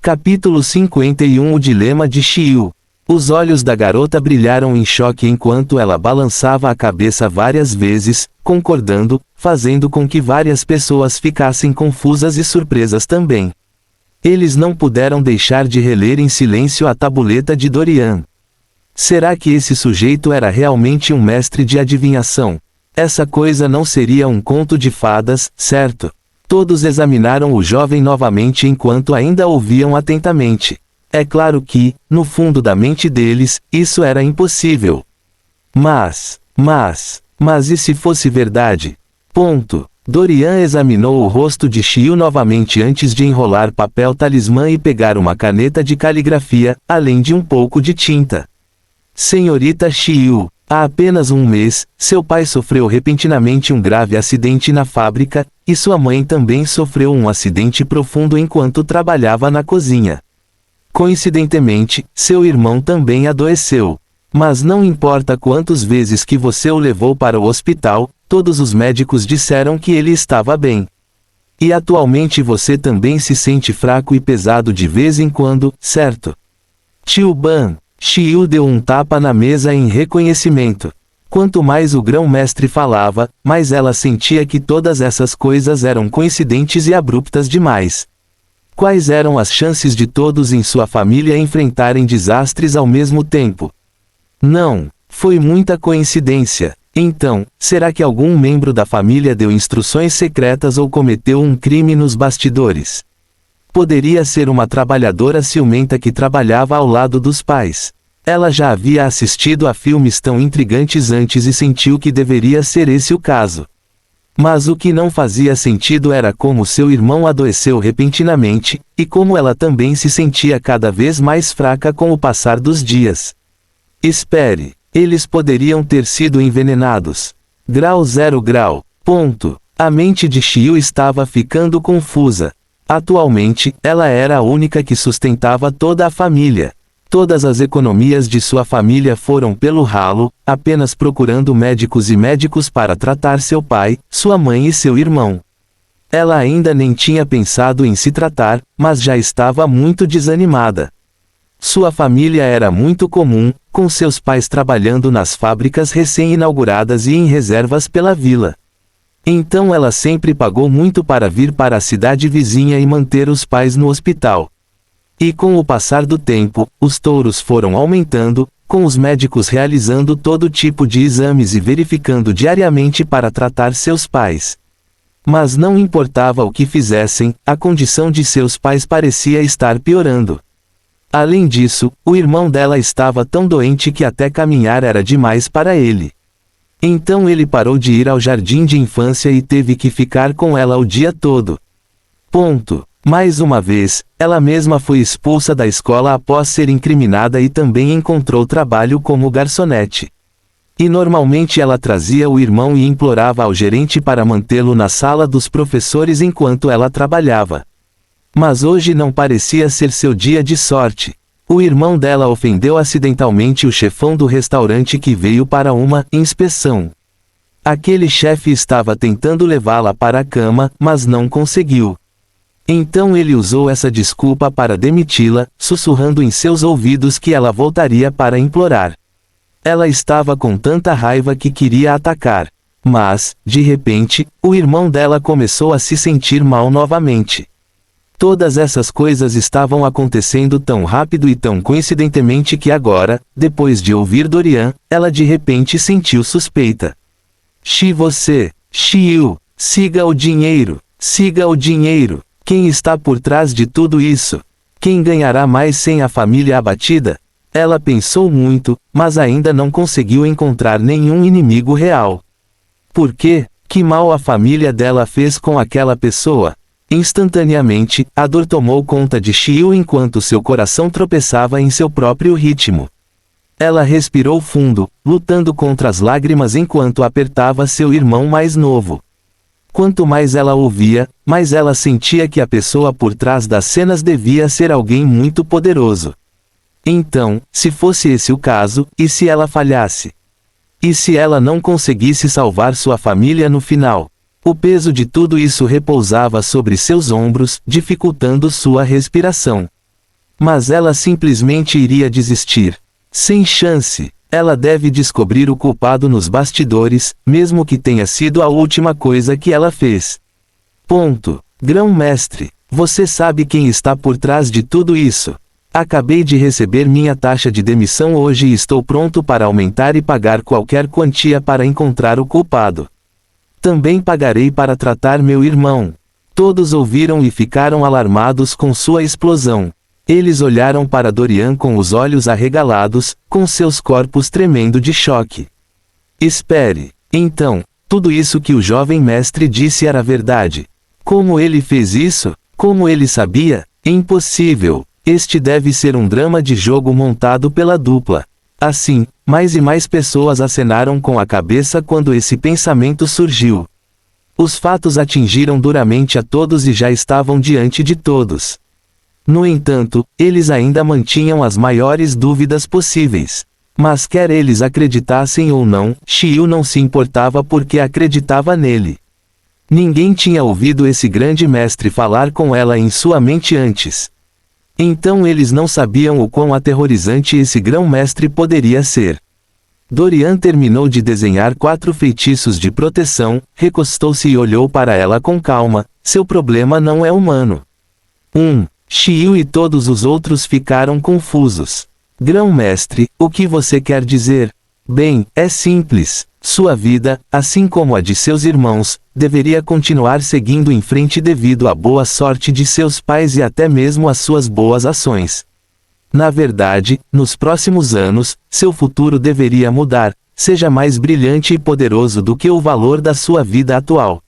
Capítulo 51 O dilema de Xiu. Os olhos da garota brilharam em choque enquanto ela balançava a cabeça várias vezes, concordando, fazendo com que várias pessoas ficassem confusas e surpresas também. Eles não puderam deixar de reler em silêncio a tabuleta de Dorian. Será que esse sujeito era realmente um mestre de adivinhação? Essa coisa não seria um conto de fadas, certo? Todos examinaram o jovem novamente enquanto ainda ouviam atentamente. É claro que, no fundo da mente deles, isso era impossível. Mas e se fosse verdade? Dorian examinou o rosto de Xiu novamente antes de enrolar papel talismã e pegar uma caneta de caligrafia, além de um pouco de tinta. Senhorita Xiu, há apenas um mês, seu pai sofreu repentinamente um grave acidente na fábrica, e sua mãe também sofreu um acidente profundo enquanto trabalhava na cozinha. Coincidentemente, seu irmão também adoeceu. Mas não importa quantas vezes que você o levou para o hospital, todos os médicos disseram que ele estava bem. E atualmente você também se sente fraco e pesado de vez em quando, certo? Tio Ban. Xiu deu um tapa na mesa em reconhecimento. Quanto mais o grão-mestre falava, mais ela sentia que todas essas coisas eram coincidentes e abruptas demais. Quais eram as chances de todos em sua família enfrentarem desastres ao mesmo tempo? Não, foi muita coincidência. Então, será que algum membro da família deu instruções secretas ou cometeu um crime nos bastidores? Poderia ser uma trabalhadora ciumenta que trabalhava ao lado dos pais. Ela já havia assistido a filmes tão intrigantes antes e sentiu que deveria ser esse o caso. Mas o que não fazia sentido era como seu irmão adoeceu repentinamente, e como ela também se sentia cada vez mais fraca com o passar dos dias. Espere, eles poderiam ter sido envenenados. Grau 0 grau. A mente de Xiu estava ficando confusa. Atualmente, ela era a única que sustentava toda a família. Todas as economias de sua família foram pelo ralo, apenas procurando médicos e médicos para tratar seu pai, sua mãe e seu irmão. Ela ainda nem tinha pensado em se tratar, mas já estava muito desanimada. Sua família era muito comum, com seus pais trabalhando nas fábricas recém-inauguradas e em reservas pela vila. Então ela sempre pagou muito para vir para a cidade vizinha e manter os pais no hospital. E com o passar do tempo, os touros foram aumentando, com os médicos realizando todo tipo de exames e verificando diariamente para tratar seus pais. Mas não importava o que fizessem, a condição de seus pais parecia estar piorando. Além disso, o irmão dela estava tão doente que até caminhar era demais para ele. Então ele parou de ir ao jardim de infância e teve que ficar com ela o dia todo. Mais uma vez, ela mesma foi expulsa da escola após ser incriminada e também encontrou trabalho como garçonete. E normalmente ela trazia o irmão e implorava ao gerente para mantê-lo na sala dos professores enquanto ela trabalhava. Mas hoje não parecia ser seu dia de sorte. O irmão dela ofendeu acidentalmente o chefão do restaurante que veio para uma inspeção. Aquele chefe estava tentando levá-la para a cama, mas não conseguiu. Então ele usou essa desculpa para demiti-la, sussurrando em seus ouvidos que ela voltaria para implorar. Ela estava com tanta raiva que queria atacar. Mas, de repente, o irmão dela começou a se sentir mal novamente. Todas essas coisas estavam acontecendo tão rápido e tão coincidentemente que agora, depois de ouvir Dorian, ela de repente sentiu suspeita. Xiu, siga o dinheiro, siga o dinheiro. Quem está por trás de tudo isso? Quem ganhará mais sem a família abatida? Ela pensou muito, mas ainda não conseguiu encontrar nenhum inimigo real. Por quê? Que mal a família dela fez com aquela pessoa? Instantaneamente, a dor tomou conta de Xiu enquanto seu coração tropeçava em seu próprio ritmo. Ela respirou fundo, lutando contra as lágrimas enquanto apertava seu irmão mais novo. Quanto mais ela ouvia, mais ela sentia que a pessoa por trás das cenas devia ser alguém muito poderoso. Então, se fosse esse o caso, e se ela falhasse? E se ela não conseguisse salvar sua família no final? O peso de tudo isso repousava sobre seus ombros, dificultando sua respiração. Mas ela simplesmente iria desistir. Sem chance. Ela deve descobrir o culpado nos bastidores, mesmo que tenha sido a última coisa que ela fez. Ponto. Grão-mestre, você sabe quem está por trás de tudo isso. Acabei de receber minha taxa de demissão hoje e estou pronto para aumentar e pagar qualquer quantia para encontrar o culpado. Também pagarei para tratar meu irmão. Todos ouviram e ficaram alarmados com sua explosão. Eles olharam para Dorian com os olhos arregalados, com seus corpos tremendo de choque. Espere. Então, tudo isso que o jovem mestre disse era verdade. Como ele fez isso? Como ele sabia? Impossível. Este deve ser um drama de jogo montado pela dupla. Assim, mais e mais pessoas acenaram com a cabeça quando esse pensamento surgiu. Os fatos atingiram duramente a todos e já estavam diante de todos. No entanto, eles ainda mantinham as maiores dúvidas possíveis. Mas quer eles acreditassem ou não, Xiu não se importava porque acreditava nele. Ninguém tinha ouvido esse grande mestre falar com ela em sua mente antes. Então eles não sabiam o quão aterrorizante esse grão-mestre poderia ser. Dorian terminou de desenhar 4 feitiços de proteção, recostou-se e olhou para ela com calma. Seu problema não é humano. Xiu e todos os outros ficaram confusos. Grão-mestre, o que você quer dizer? Bem, é simples. Sua vida, assim como a de seus irmãos, deveria continuar seguindo em frente devido à boa sorte de seus pais e até mesmo às suas boas ações. Na verdade, nos próximos anos, seu futuro deveria mudar, seja mais brilhante e poderoso do que o valor da sua vida atual.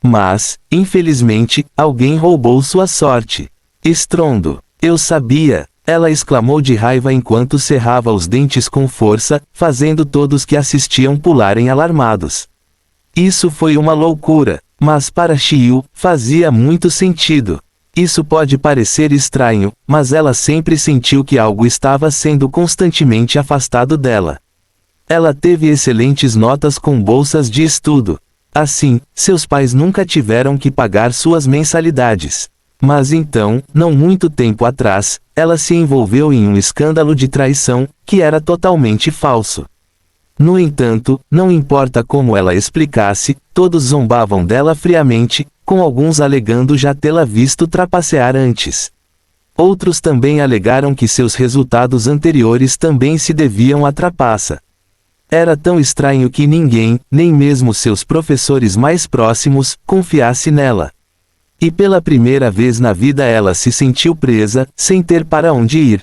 Mas, infelizmente, alguém roubou sua sorte. Estrondo. Eu sabia! Ela exclamou de raiva enquanto cerrava os dentes com força, fazendo todos que assistiam pularem alarmados. Isso foi uma loucura, mas para Xiu, fazia muito sentido. Isso pode parecer estranho, mas ela sempre sentiu que algo estava sendo constantemente afastado dela. Ela teve excelentes notas com bolsas de estudo. Assim, seus pais nunca tiveram que pagar suas mensalidades. Mas então, não muito tempo atrás, ela se envolveu em um escândalo de traição, que era totalmente falso. No entanto, não importa como ela explicasse, todos zombavam dela friamente, com alguns alegando já tê-la visto trapacear antes. Outros também alegaram que seus resultados anteriores também se deviam à trapaça. Era tão estranho que ninguém, nem mesmo seus professores mais próximos, confiasse nela. E pela primeira vez na vida ela se sentiu presa, sem ter para onde ir.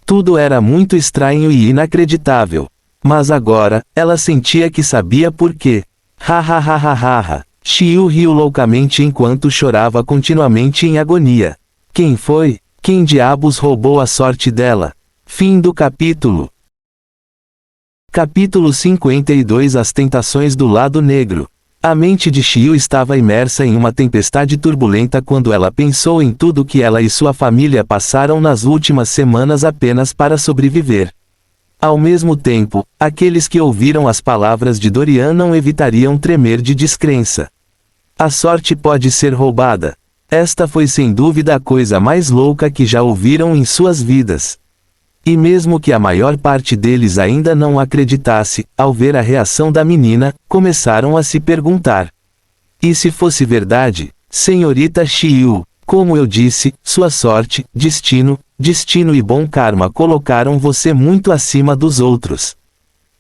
Tudo era muito estranho e inacreditável. Mas agora, ela sentia que sabia por quê. Ha. Xiu riu loucamente enquanto chorava continuamente em agonia. Quem foi? Quem diabos roubou a sorte dela? Fim do capítulo. Capítulo 52 As Tentações do Lado Negro. A mente de Xiu estava imersa em uma tempestade turbulenta quando ela pensou em tudo que ela e sua família passaram nas últimas semanas apenas para sobreviver. Ao mesmo tempo, aqueles que ouviram as palavras de Dorian não evitariam tremer de descrença. A sorte pode ser roubada. Esta foi sem dúvida a coisa mais louca que já ouviram em suas vidas. E mesmo que a maior parte deles ainda não acreditasse, ao ver a reação da menina, começaram a se perguntar. E se fosse verdade, senhorita Xiu, como eu disse, sua sorte, destino e bom karma colocaram você muito acima dos outros.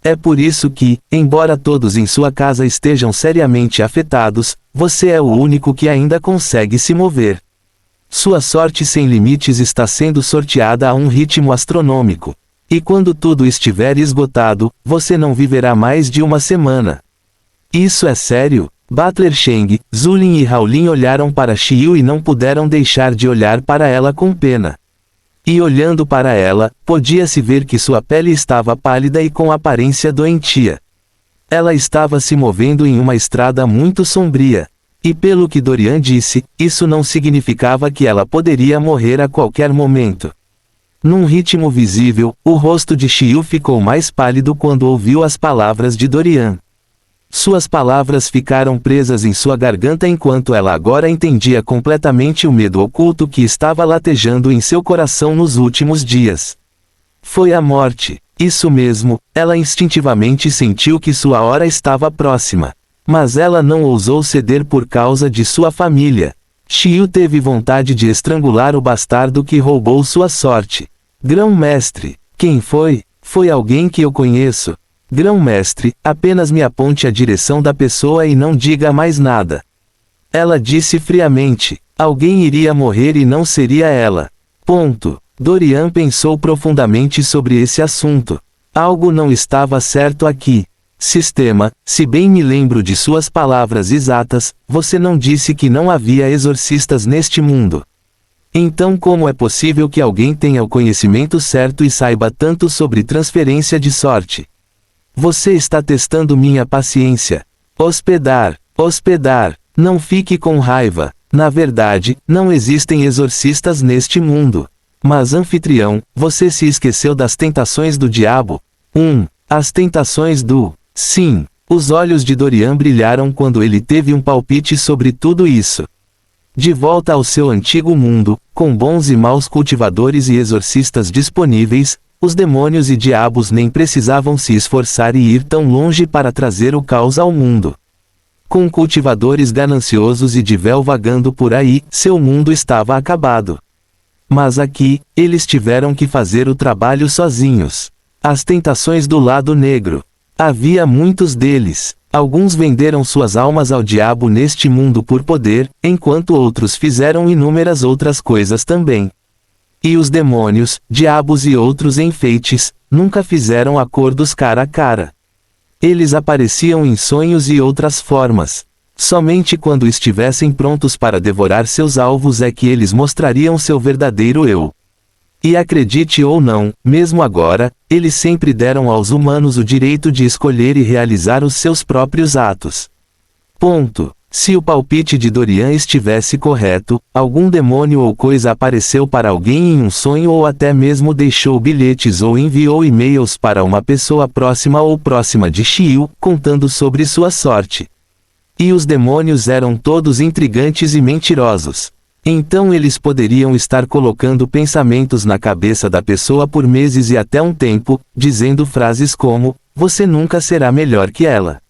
É por isso que, embora todos em sua casa estejam seriamente afetados, você é o único que ainda consegue se mover. Sua sorte sem limites está sendo sorteada a um ritmo astronômico. E quando tudo estiver esgotado, você não viverá mais de uma semana. Isso é sério? Butler Sheng, Zulin e Haolin olharam para Xiu e não puderam deixar de olhar para ela com pena. E olhando para ela, podia-se ver que sua pele estava pálida e com aparência doentia. Ela estava se movendo em uma estrada muito sombria. E pelo que Dorian disse, isso não significava que ela poderia morrer a qualquer momento. Num ritmo visível, o rosto de Xiu ficou mais pálido quando ouviu as palavras de Dorian. Suas palavras ficaram presas em sua garganta enquanto ela agora entendia completamente o medo oculto que estava latejando em seu coração nos últimos dias. Foi a morte. Isso mesmo, ela instintivamente sentiu que sua hora estava próxima. Mas ela não ousou ceder por causa de sua família. Xiu teve vontade de estrangular o bastardo que roubou sua sorte. Grão-mestre, quem foi? Foi alguém que eu conheço. Grão-mestre, apenas me aponte a direção da pessoa e não diga mais nada. Ela disse friamente. Alguém iria morrer e não seria ela. Ponto. Dorian pensou profundamente sobre esse assunto. Algo não estava certo aqui. Sistema, se bem me lembro de suas palavras exatas, você não disse que não havia exorcistas neste mundo. Então como é possível que alguém tenha o conhecimento certo e saiba tanto sobre transferência de sorte? Você está testando minha paciência. Hospedar. Não fique com raiva. Na verdade, não existem exorcistas neste mundo. Mas anfitrião, você se esqueceu das tentações do diabo? As tentações do... Sim. Os olhos de Dorian brilharam quando ele teve um palpite sobre tudo isso. De volta ao seu antigo mundo, com bons e maus cultivadores e exorcistas disponíveis, os demônios e diabos nem precisavam se esforçar e ir tão longe para trazer o caos ao mundo. Com cultivadores gananciosos e de véu vagando por aí, seu mundo estava acabado. Mas aqui, eles tiveram que fazer o trabalho sozinhos. As tentações do lado negro. Havia muitos deles. Alguns venderam suas almas ao diabo neste mundo por poder, enquanto outros fizeram inúmeras outras coisas também. E os demônios, diabos e outros enfeites, nunca fizeram acordos cara a cara. Eles apareciam em sonhos e outras formas. Somente quando estivessem prontos para devorar seus alvos é que eles mostrariam seu verdadeiro eu. E acredite ou não, mesmo agora, eles sempre deram aos humanos o direito de escolher e realizar os seus próprios atos. Ponto. Se o palpite de Dorian estivesse correto, algum demônio ou coisa apareceu para alguém em um sonho ou até mesmo deixou bilhetes ou enviou e-mails para uma pessoa próxima ou próxima de Xiu, contando sobre sua sorte. E os demônios eram todos intrigantes e mentirosos. Então eles poderiam estar colocando pensamentos na cabeça da pessoa por meses e até um tempo, dizendo frases como, você nunca será melhor que ela.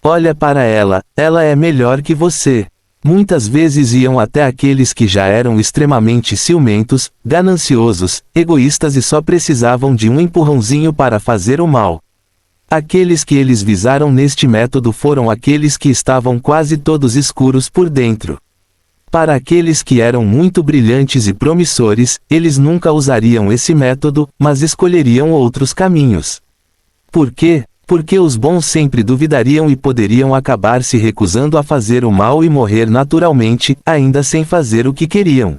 Olha para ela é melhor que você. Muitas vezes iam até aqueles que já eram extremamente ciumentos, gananciosos, egoístas e só precisavam de um empurrãozinho para fazer o mal. Aqueles que eles visaram neste método foram aqueles que estavam quase todos escuros por dentro. Para aqueles que eram muito brilhantes e promissores, eles nunca usariam esse método, mas escolheriam outros caminhos. Por quê? Porque os bons sempre duvidariam e poderiam acabar se recusando a fazer o mal e morrer naturalmente, ainda sem fazer o que queriam.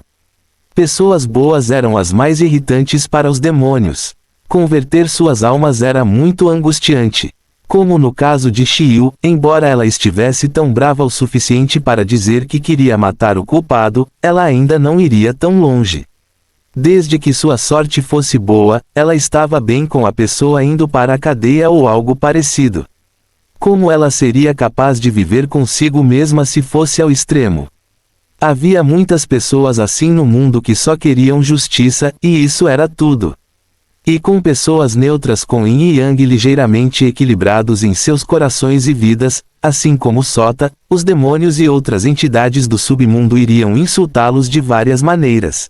Pessoas boas eram as mais irritantes para os demônios. Converter suas almas era muito angustiante. Como no caso de Xiu, embora ela estivesse tão brava o suficiente para dizer que queria matar o culpado, ela ainda não iria tão longe. Desde que sua sorte fosse boa, ela estava bem com a pessoa indo para a cadeia ou algo parecido. Como ela seria capaz de viver consigo mesma se fosse ao extremo? Havia muitas pessoas assim no mundo que só queriam justiça, e isso era tudo. E com pessoas neutras com yin e yang ligeiramente equilibrados em seus corações e vidas, assim como Sota, os demônios e outras entidades do submundo iriam insultá-los de várias maneiras.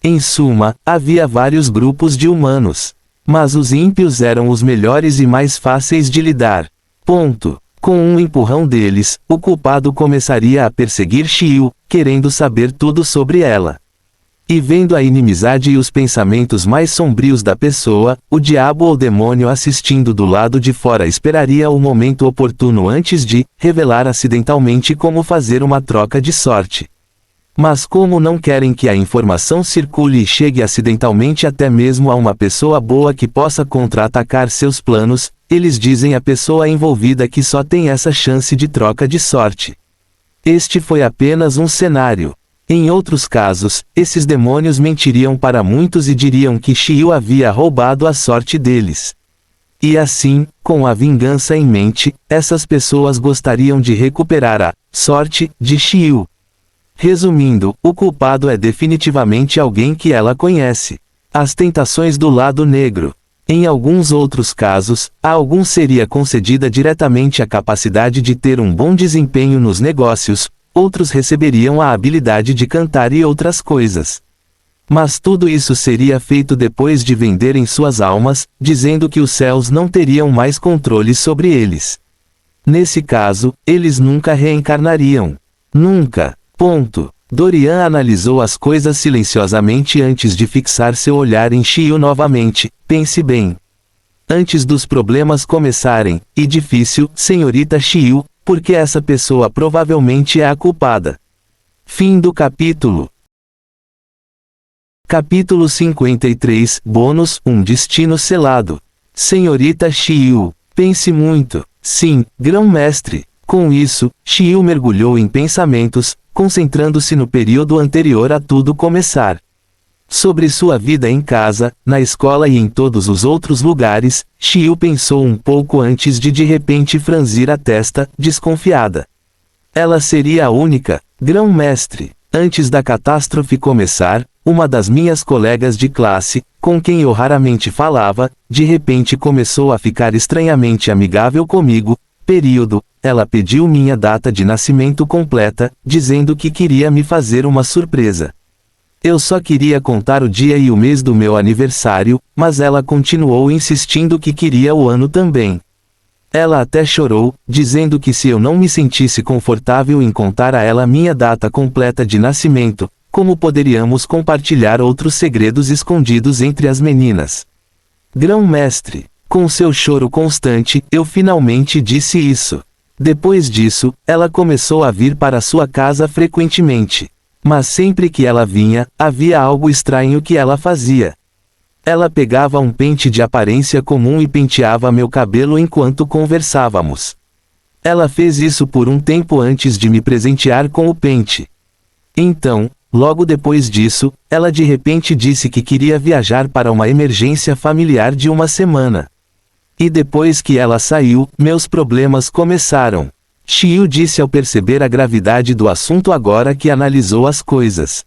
Em suma, havia vários grupos de humanos. Mas os ímpios eram os melhores e mais fáceis de lidar. Ponto. Com um empurrão deles, o culpado começaria a perseguir Xiu, querendo saber tudo sobre ela. E vendo a inimizade e os pensamentos mais sombrios da pessoa, o diabo ou demônio assistindo do lado de fora esperaria o momento oportuno antes de revelar acidentalmente como fazer uma troca de sorte. Mas como não querem que a informação circule e chegue acidentalmente até mesmo a uma pessoa boa que possa contra-atacar seus planos, eles dizem à pessoa envolvida que só tem essa chance de troca de sorte. Este foi apenas um cenário. Em outros casos, esses demônios mentiriam para muitos e diriam que Xiu havia roubado a sorte deles. E assim, com a vingança em mente, essas pessoas gostariam de recuperar a sorte de Xiu. Resumindo, o culpado é definitivamente alguém que ela conhece. As tentações do lado negro. Em alguns outros casos, a alguns seria concedida diretamente a capacidade de ter um bom desempenho nos negócios, outros receberiam a habilidade de cantar e outras coisas. Mas tudo isso seria feito depois de venderem suas almas, dizendo que os céus não teriam mais controle sobre eles. Nesse caso, eles nunca reencarnariam. Nunca. Ponto. Dorian analisou as coisas silenciosamente antes de fixar seu olhar em Xiu novamente. Pense bem. Antes dos problemas começarem, e difícil, senhorita Xiu, porque essa pessoa provavelmente é a culpada. Fim do capítulo. Capítulo 53, Bônus, um destino selado. Senhorita Xiu, pense muito. Sim, grão-mestre. Com isso, Xiu mergulhou em pensamentos, concentrando-se no período anterior a tudo começar. Sobre sua vida em casa, na escola e em todos os outros lugares, Xiu pensou um pouco antes de repente franzir a testa, desconfiada. Ela seria a única, grão-mestre. Antes da catástrofe começar, uma das minhas colegas de classe, com quem eu raramente falava, de repente começou a ficar estranhamente amigável comigo. Ela pediu minha data de nascimento completa, dizendo que queria me fazer uma surpresa. Eu só queria contar o dia e o mês do meu aniversário, mas ela continuou insistindo que queria o ano também. Ela até chorou, dizendo que se eu não me sentisse confortável em contar a ela minha data completa de nascimento, como poderíamos compartilhar outros segredos escondidos entre as meninas. Grão-mestre, com seu choro constante, eu finalmente disse isso. Depois disso, ela começou a vir para sua casa frequentemente. Mas sempre que ela vinha, havia algo estranho que ela fazia. Ela pegava um pente de aparência comum e penteava meu cabelo enquanto conversávamos. Ela fez isso por um tempo antes de me presentear com o pente. Então, logo depois disso, ela de repente disse que queria viajar para uma emergência familiar de uma semana. E depois que ela saiu, meus problemas começaram. Xiu disse ao perceber a gravidade do assunto agora que analisou as coisas.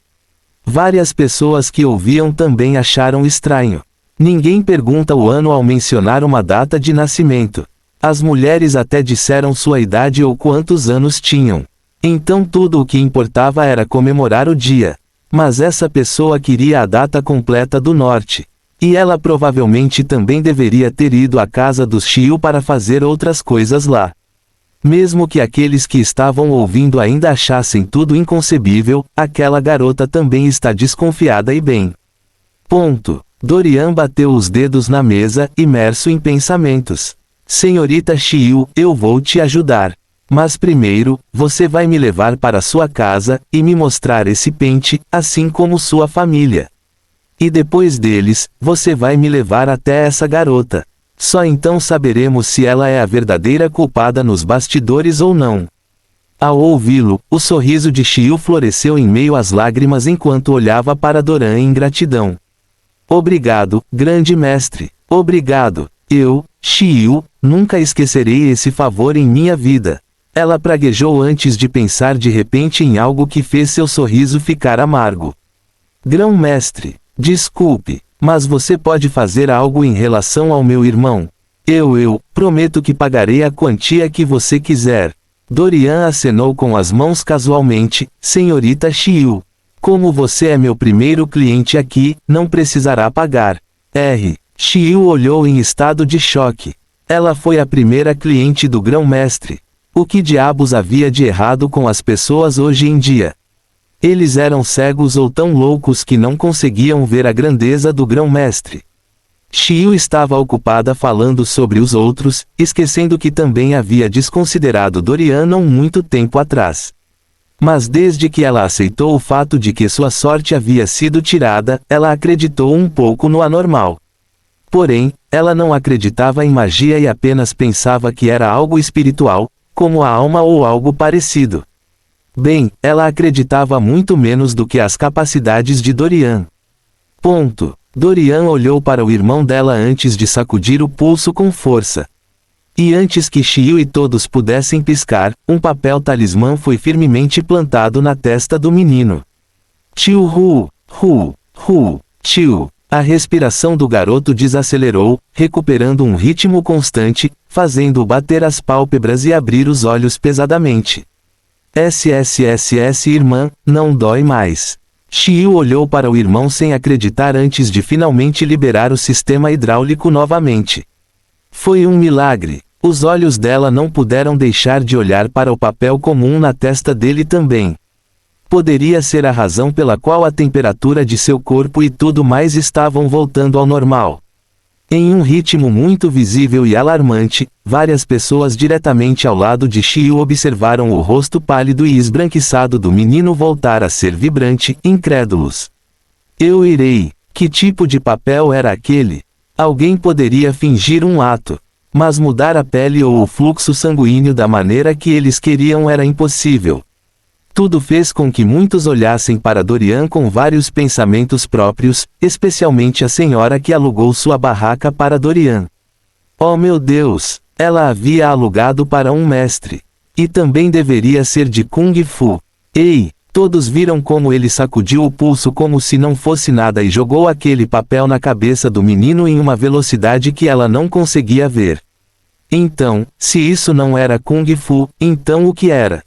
Várias pessoas que ouviam também acharam estranho. Ninguém pergunta o ano ao mencionar uma data de nascimento. As mulheres até disseram sua idade ou quantos anos tinham. Então tudo o que importava era comemorar o dia. Mas essa pessoa queria a data completa do norte. E ela provavelmente também deveria ter ido à casa dos Xiu para fazer outras coisas lá. Mesmo que aqueles que estavam ouvindo ainda achassem tudo inconcebível, aquela garota também está desconfiada e bem. Ponto. Dorian bateu os dedos na mesa, imerso em pensamentos. Senhorita Xiu, eu vou te ajudar. Mas primeiro, você vai me levar para sua casa, e me mostrar esse pente, assim como sua família. E depois deles, você vai me levar até essa garota. Só então saberemos se ela é a verdadeira culpada nos bastidores ou não. Ao ouvi-lo, o sorriso de Xiu floresceu em meio às lágrimas enquanto olhava para Doran em gratidão. Obrigado, grande mestre. Obrigado. Eu, Xiu, nunca esquecerei esse favor em minha vida. Ela praguejou antes de pensar de repente em algo que fez seu sorriso ficar amargo. Grão-mestre, desculpe, mas você pode fazer algo em relação ao meu irmão. Eu prometo que pagarei a quantia que você quiser. Dorian acenou com as mãos casualmente. Senhorita Xiu. Como você é meu primeiro cliente aqui, não precisará pagar. Xiu olhou em estado de choque. Ela foi a primeira cliente do grão-mestre. O que diabos havia de errado com as pessoas hoje em dia? Eles eram cegos ou tão loucos que não conseguiam ver a grandeza do grão-mestre. Xiu estava ocupada falando sobre os outros, esquecendo que também havia desconsiderado Dorian não muito tempo atrás. Mas desde que ela aceitou o fato de que sua sorte havia sido tirada, ela acreditou um pouco no anormal. Porém, ela não acreditava em magia e apenas pensava que era algo espiritual, como a alma ou algo parecido. Bem, ela acreditava muito menos do que as capacidades de Dorian. Ponto. Dorian olhou para o irmão dela antes de sacudir o pulso com força. E antes que Xiu e todos pudessem piscar, um papel talismã foi firmemente plantado na testa do menino. Tiu hu, tiu. A respiração do garoto desacelerou, recuperando um ritmo constante, fazendo-o bater as pálpebras e abrir os olhos pesadamente. SSSS irmã, não dói mais. Xiu olhou para o irmão sem acreditar antes de finalmente liberar o sistema hidráulico novamente. Foi um milagre. Os olhos dela não puderam deixar de olhar para o papel comum na testa dele também. Poderia ser a razão pela qual a temperatura de seu corpo e tudo mais estavam voltando ao normal. Em um ritmo muito visível e alarmante, várias pessoas diretamente ao lado de Xiu observaram o rosto pálido e esbranquiçado do menino voltar a ser vibrante, incrédulos. Eu irei. Que tipo de papel era aquele? Alguém poderia fingir um ato. Mas mudar a pele ou o fluxo sanguíneo da maneira que eles queriam era impossível. Tudo fez com que muitos olhassem para Dorian com vários pensamentos próprios, especialmente a senhora que alugou sua barraca para Dorian. Oh meu Deus! Ela havia alugado para um mestre. E também deveria ser de Kung Fu. Ei! Todos viram como ele sacudiu o pulso como se não fosse nada e jogou aquele papel na cabeça do menino em uma velocidade que ela não conseguia ver. Então, se isso não era Kung Fu, então o que era?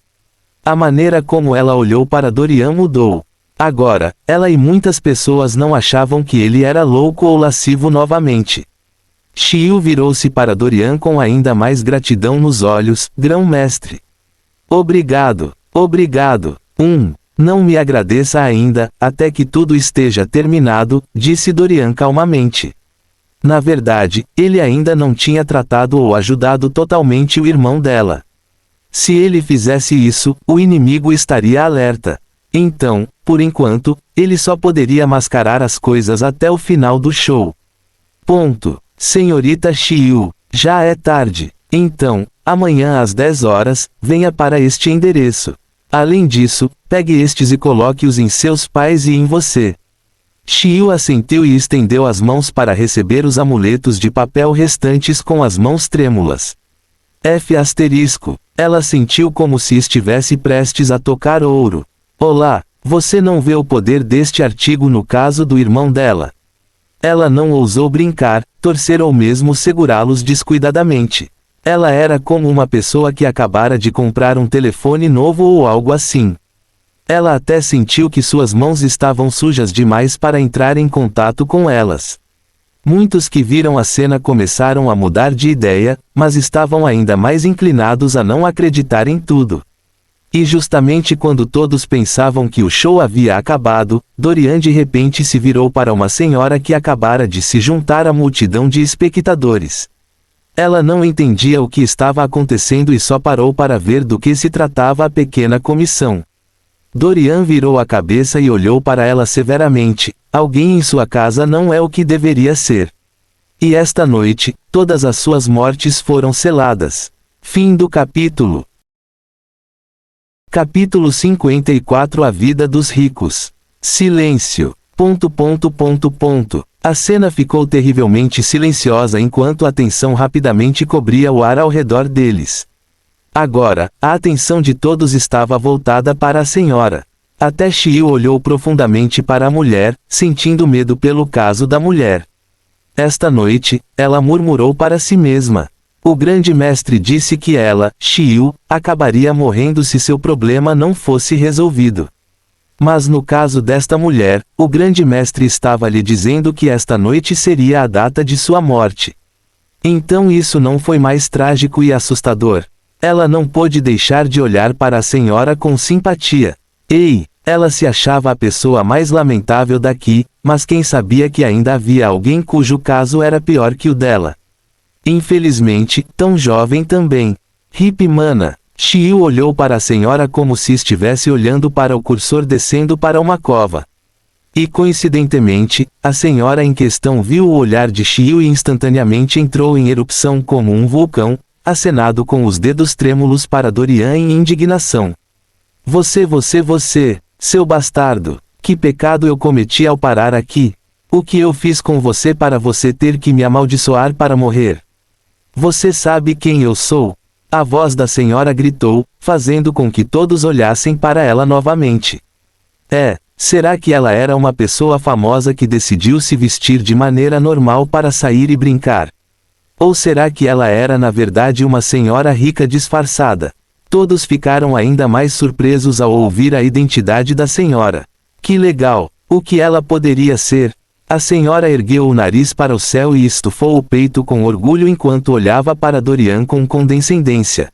A maneira como ela olhou para Dorian mudou. Agora, ela e muitas pessoas não achavam que ele era louco ou lascivo novamente. Xiu virou-se para Dorian com ainda mais gratidão nos olhos, grão-mestre. Obrigado, obrigado. Não me agradeça ainda, até que tudo esteja terminado, disse Dorian calmamente. Na verdade, ele ainda não tinha tratado ou ajudado totalmente o irmão dela. Se ele fizesse isso, o inimigo estaria alerta. Então, por enquanto, ele só poderia mascarar as coisas até o final do show. Ponto. Senhorita Xiu, já é tarde. Então, amanhã às 10 horas, venha para este endereço. Além disso, pegue estes e coloque-os em seus pais e em você. Xiu assentiu e estendeu as mãos para receber os amuletos de papel restantes com as mãos trêmulas. Ela sentiu como se estivesse prestes a tocar ouro. Olá, você não vê o poder deste artigo no caso do irmão dela. Ela não ousou brincar, torcer ou mesmo segurá-los descuidadamente. Ela era como uma pessoa que acabara de comprar um telefone novo ou algo assim. Ela até sentiu que suas mãos estavam sujas demais para entrar em contato com elas. Muitos que viram a cena começaram a mudar de ideia, mas estavam ainda mais inclinados a não acreditar em tudo. E justamente quando todos pensavam que o show havia acabado, Dorian de repente se virou para uma senhora que acabara de se juntar à multidão de espectadores. Ela não entendia o que estava acontecendo e só parou para ver do que se tratava a pequena comissão. Dorian virou a cabeça e olhou para ela severamente. Alguém em sua casa não é o que deveria ser. E esta noite, todas as suas mortes foram seladas. Fim do capítulo. Capítulo 54. A vida dos ricos. Silêncio. A cena ficou terrivelmente silenciosa enquanto a tensão rapidamente cobria o ar ao redor deles. Agora, a atenção de todos estava voltada para a senhora. Até Xiu olhou profundamente para a mulher, sentindo medo pelo caso da mulher. Esta noite, ela murmurou para si mesma. O grande mestre disse que ela, Xiu, acabaria morrendo se seu problema não fosse resolvido. Mas no caso desta mulher, o grande mestre estava lhe dizendo que esta noite seria a data de sua morte. Então isso não foi mais trágico e assustador. Ela não pôde deixar de olhar para a senhora com simpatia. Ei, ela se achava a pessoa mais lamentável daqui, mas quem sabia que ainda havia alguém cujo caso era pior que o dela. Infelizmente, tão jovem também. Hip mana. Xiu olhou para a senhora como se estivesse olhando para o cursor descendo para uma cova. E coincidentemente, a senhora em questão viu o olhar de Xiu e instantaneamente entrou em erupção como um vulcão, acenado com os dedos trêmulos para Dorian em indignação. Você, seu bastardo, que pecado eu cometi ao parar aqui? O que eu fiz com você para você ter que me amaldiçoar para morrer? Você sabe quem eu sou? A voz da senhora gritou, fazendo com que todos olhassem para ela novamente. Será que ela era uma pessoa famosa que decidiu se vestir de maneira normal para sair e brincar? Ou será que ela era na verdade uma senhora rica disfarçada? Todos ficaram ainda mais surpresos ao ouvir a identidade da senhora. Que legal! O que ela poderia ser? A senhora ergueu o nariz para o céu e estufou o peito com orgulho enquanto olhava para Dorian com condescendência.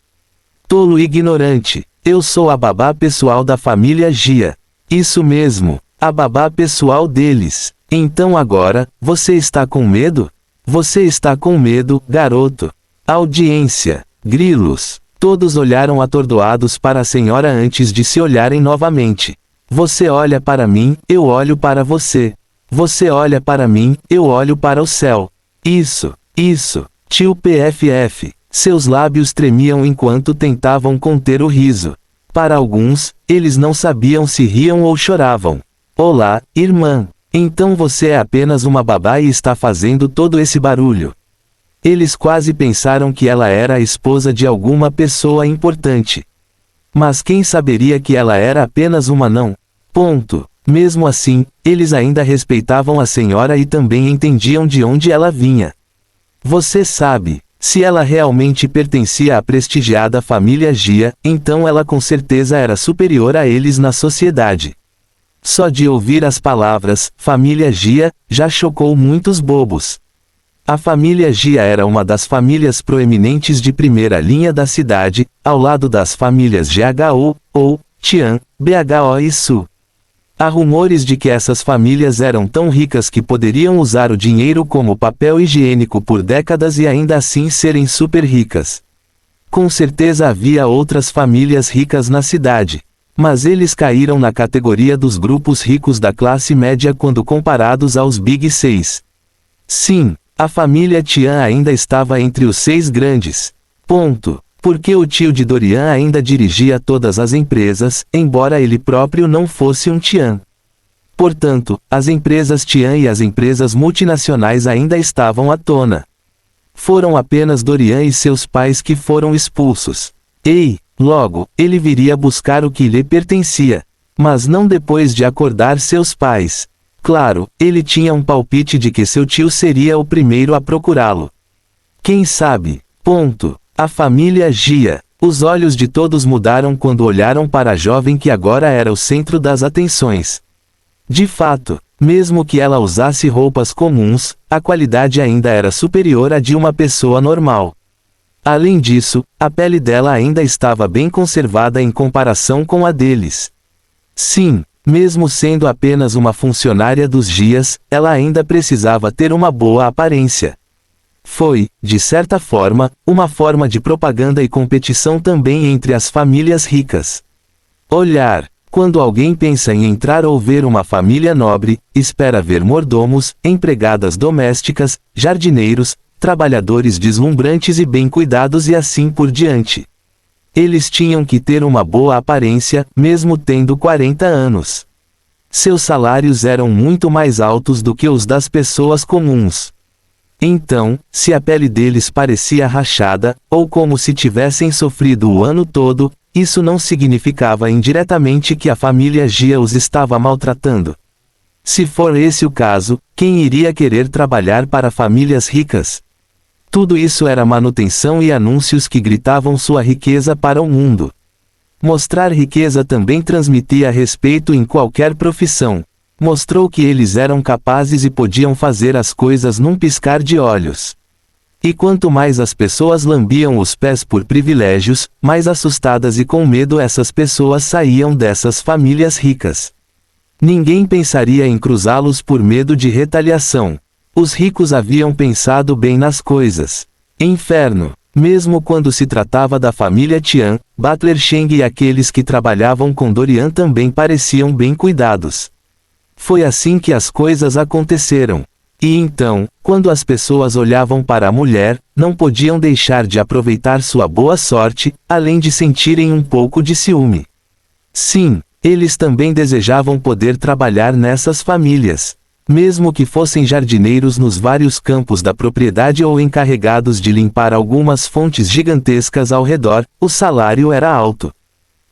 Tolo e ignorante, eu sou a babá pessoal da família Gia. Isso mesmo, a babá pessoal deles. Então agora, você está com medo? Você está com medo, garoto. Audiência, grilos. Todos olharam atordoados para a senhora antes de se olharem novamente. Você olha para mim, eu olho para você. Você olha para mim, eu olho para o céu. Isso, tio PFF. Seus lábios tremiam enquanto tentavam conter o riso. Para alguns, eles não sabiam se riam ou choravam. Olá, irmã. Então você é apenas uma babá e está fazendo todo esse barulho. Eles quase pensaram que ela era a esposa de alguma pessoa importante. Mas quem saberia que ela era apenas uma não? Ponto. Mesmo assim, eles ainda respeitavam a senhora e também entendiam de onde ela vinha. Você sabe, se ela realmente pertencia à prestigiada família Gia, então ela com certeza era superior a eles na sociedade. Só de ouvir as palavras, família Gia, já chocou muitos bobos. A família Gia era uma das famílias proeminentes de primeira linha da cidade, ao lado das famílias GHO, ou, Tian, BHO e Su. Há rumores de que essas famílias eram tão ricas que poderiam usar o dinheiro como papel higiênico por décadas e ainda assim serem super ricas. Com certeza havia outras famílias ricas na cidade. Mas eles caíram na categoria dos grupos ricos da classe média quando comparados aos Big 6. Sim, a família Tian ainda estava entre os 6 grandes. Ponto. Porque o tio de Dorian ainda dirigia todas as empresas, embora ele próprio não fosse um Tian. Portanto, as empresas Tian e as empresas multinacionais ainda estavam à tona. Foram apenas Dorian e seus pais que foram expulsos. Logo, ele viria buscar o que lhe pertencia. Mas não depois de acordar seus pais. Claro, ele tinha um palpite de que seu tio seria o primeiro a procurá-lo. Quem sabe? Ponto. A família Gia. Os olhos de todos mudaram quando olharam para a jovem que agora era o centro das atenções. De fato, mesmo que ela usasse roupas comuns, a qualidade ainda era superior à de uma pessoa normal. Além disso, a pele dela ainda estava bem conservada em comparação com a deles. Sim, mesmo sendo apenas uma funcionária dos Gias, ela ainda precisava ter uma boa aparência. Foi, de certa forma, uma forma de propaganda e competição também entre as famílias ricas. Olhar. Quando alguém pensa em entrar ou ver uma família nobre, espera ver mordomos, empregadas domésticas, jardineiros, trabalhadores deslumbrantes e bem cuidados e assim por diante. Eles tinham que ter uma boa aparência, mesmo tendo 40 anos. Seus salários eram muito mais altos do que os das pessoas comuns. Então, se a pele deles parecia rachada, ou como se tivessem sofrido o ano todo, isso não significava indiretamente que a família Gia os estava maltratando. Se for esse o caso, quem iria querer trabalhar para famílias ricas? Tudo isso era manutenção e anúncios que gritavam sua riqueza para o mundo. Mostrar riqueza também transmitia respeito em qualquer profissão. Mostrou que eles eram capazes e podiam fazer as coisas num piscar de olhos. E quanto mais as pessoas lambiam os pés por privilégios, mais assustadas e com medo essas pessoas saíam dessas famílias ricas. Ninguém pensaria em cruzá-los por medo de retaliação. Os ricos haviam pensado bem nas coisas. Inferno. Mesmo quando se tratava da família Tian, Butler Sheng e aqueles que trabalhavam com Dorian também pareciam bem cuidados. Foi assim que as coisas aconteceram. E então, quando as pessoas olhavam para a mulher, não podiam deixar de aproveitar sua boa sorte, além de sentirem um pouco de ciúme. Sim, eles também desejavam poder trabalhar nessas famílias. Mesmo que fossem jardineiros nos vários campos da propriedade ou encarregados de limpar algumas fontes gigantescas ao redor, o salário era alto.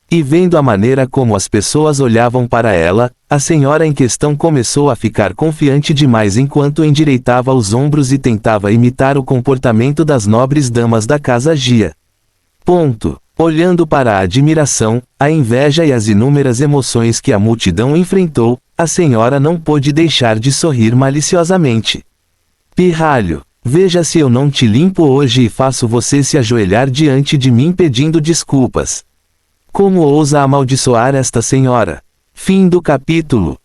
E vendo a maneira como as pessoas olhavam para ela, a senhora em questão começou a ficar confiante demais enquanto endireitava os ombros e tentava imitar o comportamento das nobres damas da casa Gia. Olhando para a admiração, a inveja e as inúmeras emoções que a multidão enfrentou, a senhora não pôde deixar de sorrir maliciosamente. Pirralho, veja se eu não te limpo hoje e faço você se ajoelhar diante de mim pedindo desculpas. Como ousa amaldiçoar esta senhora? Fim do capítulo.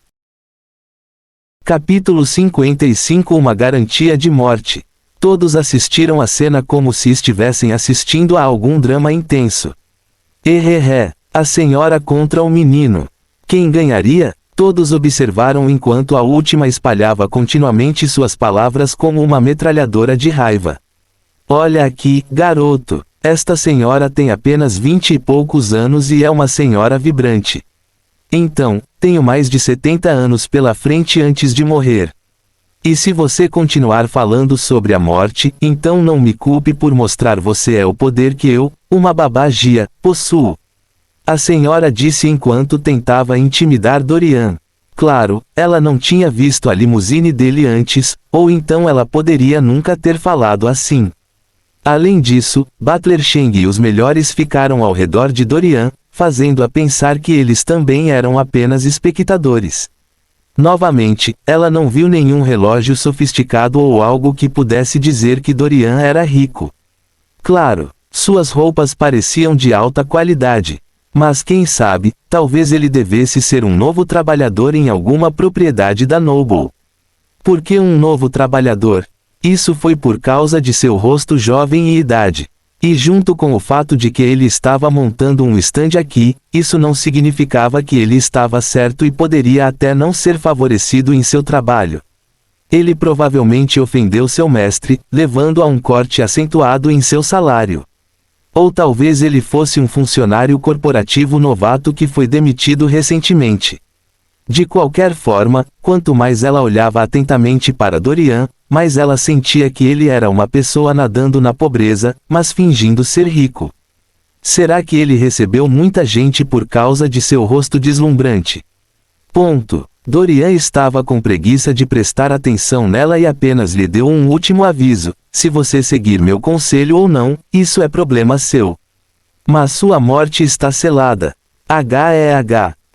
Capítulo 55. Uma garantia de morte. Todos assistiram à cena como se estivessem assistindo a algum drama intenso. A senhora contra o menino. Quem ganharia? Todos observaram enquanto a última espalhava continuamente suas palavras como uma metralhadora de raiva. Olha aqui, garoto. Esta senhora tem apenas 20 e poucos anos e é uma senhora vibrante. Então, tenho mais de 70 anos pela frente antes de morrer. E se você continuar falando sobre a morte, então não me culpe por mostrar você é o poder que eu, uma babá Gia, possuo. A senhora disse enquanto tentava intimidar Dorian. Claro, ela não tinha visto a limusine dele antes, ou então ela poderia nunca ter falado assim. Além disso, Butler Cheng e os melhores ficaram ao redor de Dorian, fazendo-a pensar que eles também eram apenas espectadores. Novamente, ela não viu nenhum relógio sofisticado ou algo que pudesse dizer que Dorian era rico. Claro, suas roupas pareciam de alta qualidade. Mas quem sabe, talvez ele devesse ser um novo trabalhador em alguma propriedade da Noble. Por que um novo trabalhador? Isso foi por causa de seu rosto jovem e idade. E junto com o fato de que ele estava montando um stand aqui, isso não significava que ele estava certo e poderia até não ser favorecido em seu trabalho. Ele provavelmente ofendeu seu mestre, levando a um corte acentuado em seu salário. Ou talvez ele fosse um funcionário corporativo novato que foi demitido recentemente. De qualquer forma, quanto mais ela olhava atentamente para Dorian, mais ela sentia que ele era uma pessoa nadando na pobreza, mas fingindo ser rico. Será que ele recebeu muita gente por causa de seu rosto deslumbrante? Dorian estava com preguiça de prestar atenção nela e apenas lhe deu um último aviso: se você seguir meu conselho ou não, isso é problema seu. Mas sua morte está selada.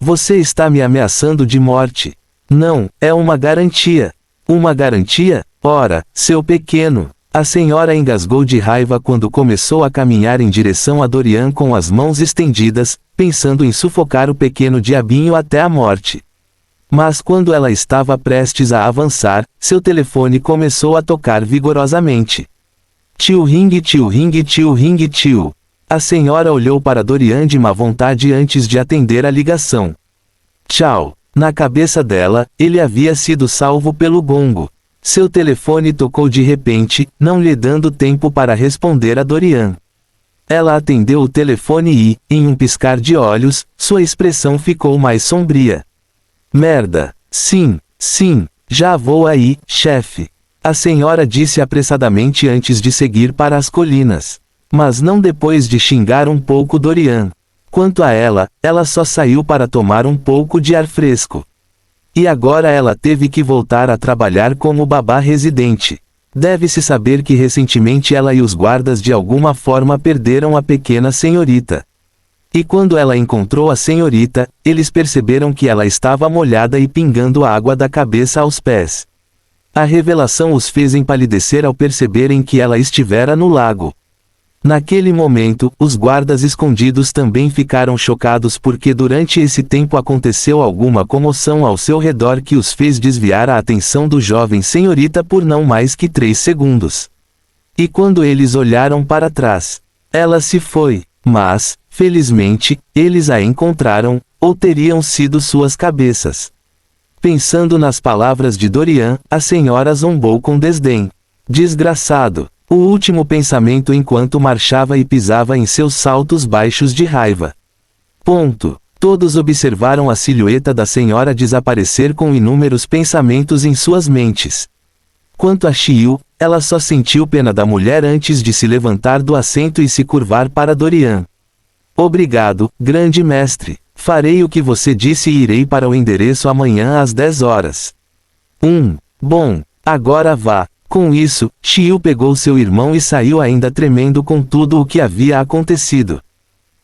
Você está me ameaçando de morte. Não, é uma garantia. Uma garantia? Ora, seu pequeno. A senhora engasgou de raiva quando começou a caminhar em direção a Dorian com as mãos estendidas, pensando em sufocar o pequeno diabinho até a morte. Mas quando ela estava prestes a avançar, seu telefone começou a tocar vigorosamente. Tio Ring, tio Ring, tio Ring, tio. A senhora olhou para Dorian de má vontade antes de atender a ligação. Tchau. Na cabeça dela, ele havia sido salvo pelo gongo. Seu telefone tocou de repente, não lhe dando tempo para responder a Dorian. Ela atendeu o telefone e, em um piscar de olhos, sua expressão ficou mais sombria. Merda. Sim, já vou aí, chefe. A senhora disse apressadamente antes de seguir para as colinas. Mas não depois de xingar um pouco Dorian. Quanto a ela só saiu para tomar um pouco de ar fresco. E agora ela teve que voltar a trabalhar como babá residente. Deve-se saber que recentemente ela e os guardas de alguma forma perderam a pequena senhorita. E quando ela encontrou a senhorita, eles perceberam que ela estava molhada e pingando água da cabeça aos pés. A revelação os fez empalidecer ao perceberem que ela estivera no lago. Naquele momento, os guardas escondidos também ficaram chocados porque durante esse tempo aconteceu alguma comoção ao seu redor que os fez desviar a atenção do jovem senhorita por não mais que 3 segundos. E quando eles olharam para trás, ela se foi, mas, felizmente, eles a encontraram, ou teriam sido suas cabeças. Pensando nas palavras de Dorian, a senhora zombou com desdém. Desgraçado. O último pensamento enquanto marchava e pisava em seus saltos baixos de raiva. Todos observaram a silhueta da senhora desaparecer com inúmeros pensamentos em suas mentes. Quanto a Xiu, ela só sentiu pena da mulher antes de se levantar do assento e se curvar para Dorian. Obrigado, grande mestre. Farei o que você disse e irei para o endereço amanhã às 10 horas. Bom, agora vá. Com isso, Xiu pegou seu irmão e saiu ainda tremendo com tudo o que havia acontecido.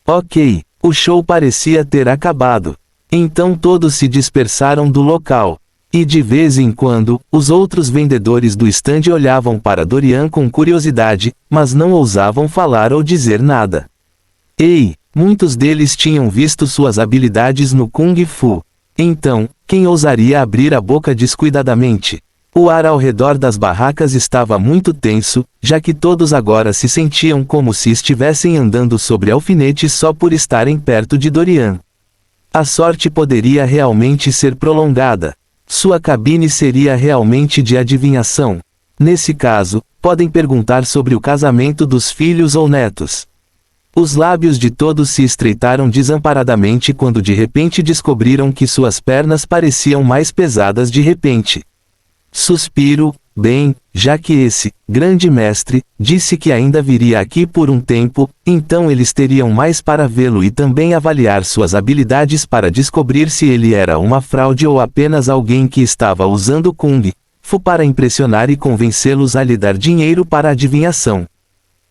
Ok, o show parecia ter acabado. Então todos se dispersaram do local. E de vez em quando, os outros vendedores do estande olhavam para Dorian com curiosidade, mas não ousavam falar ou dizer nada. Ei, muitos deles tinham visto suas habilidades no Kung Fu. Então, quem ousaria abrir a boca descuidadamente? O ar ao redor das barracas estava muito tenso, já que todos agora se sentiam como se estivessem andando sobre alfinetes só por estarem perto de Dorian. A sorte poderia realmente ser prolongada. Sua cabine seria realmente de adivinhação. Nesse caso, podem perguntar sobre o casamento dos filhos ou netos. Os lábios de todos se estreitaram desamparadamente quando de repente descobriram que suas pernas pareciam mais pesadas de repente. Suspiro, bem, já que esse grande mestre disse que ainda viria aqui por um tempo, então eles teriam mais para vê-lo e também avaliar suas habilidades para descobrir se ele era uma fraude ou apenas alguém que estava usando Kung Fu para impressionar e convencê-los a lhe dar dinheiro para a adivinhação.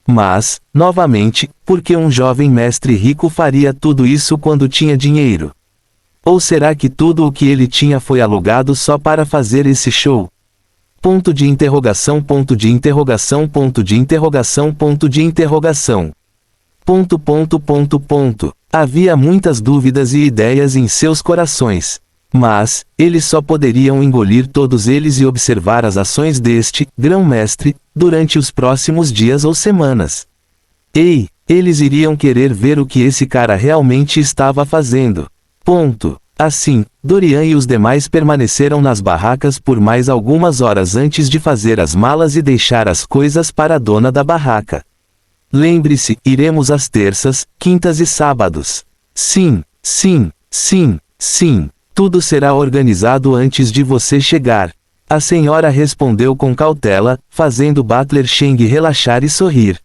Mas, novamente, por que um jovem mestre rico faria tudo isso quando tinha dinheiro? Ou será que tudo o que ele tinha foi alugado só para fazer esse show? Ponto de interrogação, ponto de interrogação, ponto de interrogação, ponto de interrogação. Havia muitas dúvidas e ideias em seus corações. Mas, eles só poderiam engolir todos eles e observar as ações deste grão-mestre durante os próximos dias ou semanas. Ei, eles iriam querer ver o que esse cara realmente estava fazendo. Assim, Dorian e os demais permaneceram nas barracas por mais algumas horas antes de fazer as malas e deixar as coisas para a dona da barraca. Lembre-se, iremos às terças, quintas e sábados. Sim. Tudo será organizado antes de você chegar. A senhora respondeu com cautela, fazendo Butler Cheng relaxar e sorrir.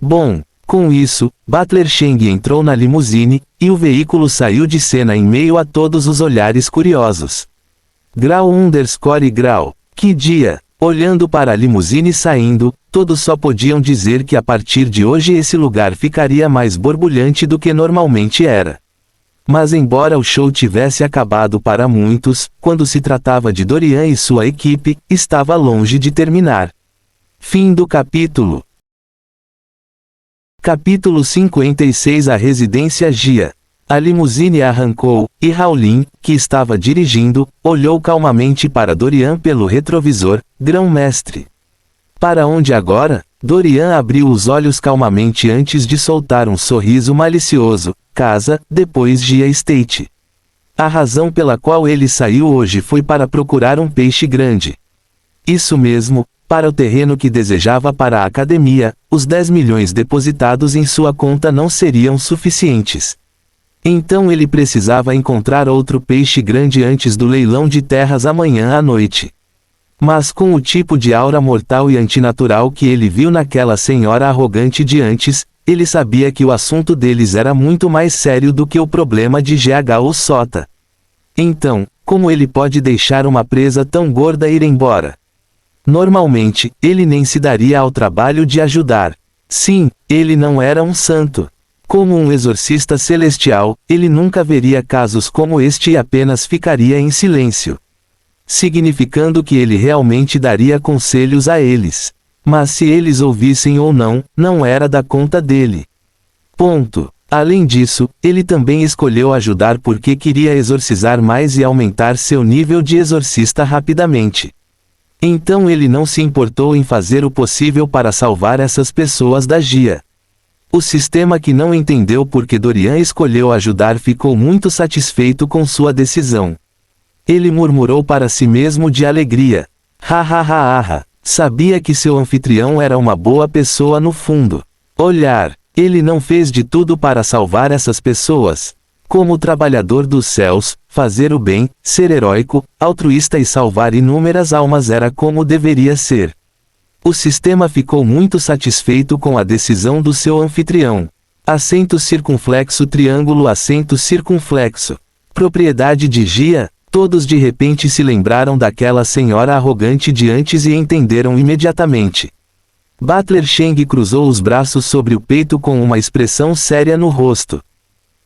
Bom, com isso, Butler Cheng entrou na limusine, e o veículo saiu de cena em meio a todos os olhares curiosos. Grau, que dia! Olhando para a limusine saindo, todos só podiam dizer que a partir de hoje esse lugar ficaria mais borbulhante do que normalmente era. Mas embora o show tivesse acabado para muitos, quando se tratava de Dorian e sua equipe, estava longe de terminar. Fim do capítulo. Capítulo 56. A residência Jia. A limusine arrancou, e Raulin, que estava dirigindo, olhou calmamente para Dorian pelo retrovisor. Grão-mestre. Para onde agora? Dorian abriu os olhos calmamente antes de soltar um sorriso malicioso. Casa, depois Jia Estate. A razão pela qual ele saiu hoje foi para procurar um peixe grande. Isso mesmo, para o terreno que desejava para a academia, os 10 milhões depositados em sua conta não seriam suficientes. Então ele precisava encontrar outro peixe grande antes do leilão de terras amanhã à noite. Mas com o tipo de aura mortal e antinatural que ele viu naquela senhora arrogante de antes, ele sabia que o assunto deles era muito mais sério do que o problema de GH ou Sota. Então, como ele pode deixar uma presa tão gorda ir embora? Normalmente, ele nem se daria ao trabalho de ajudar. Sim, ele não era um santo. Como um exorcista celestial, ele nunca veria casos como este e apenas ficaria em silêncio. Significando que ele realmente daria conselhos a eles. Mas se eles ouvissem ou não, não era da conta dele. Além disso, ele também escolheu ajudar porque queria exorcizar mais e aumentar seu nível de exorcista rapidamente. Então ele não se importou em fazer o possível para salvar essas pessoas da Jia. O sistema que não entendeu por que Dorian escolheu ajudar ficou muito satisfeito com sua decisão. Ele murmurou para si mesmo de alegria. Sabia que seu anfitrião era uma boa pessoa no fundo. Ele não fez de tudo para salvar essas pessoas. Como trabalhador dos céus, fazer o bem, ser heróico, altruísta e salvar inúmeras almas era como deveria ser. O sistema ficou muito satisfeito com a decisão do seu anfitrião. Acento circunflexo triângulo acento circunflexo. Propriedade de Gia, todos de repente se lembraram daquela senhora arrogante de antes e entenderam imediatamente. Butler Cheng cruzou os braços sobre o peito com uma expressão séria no rosto.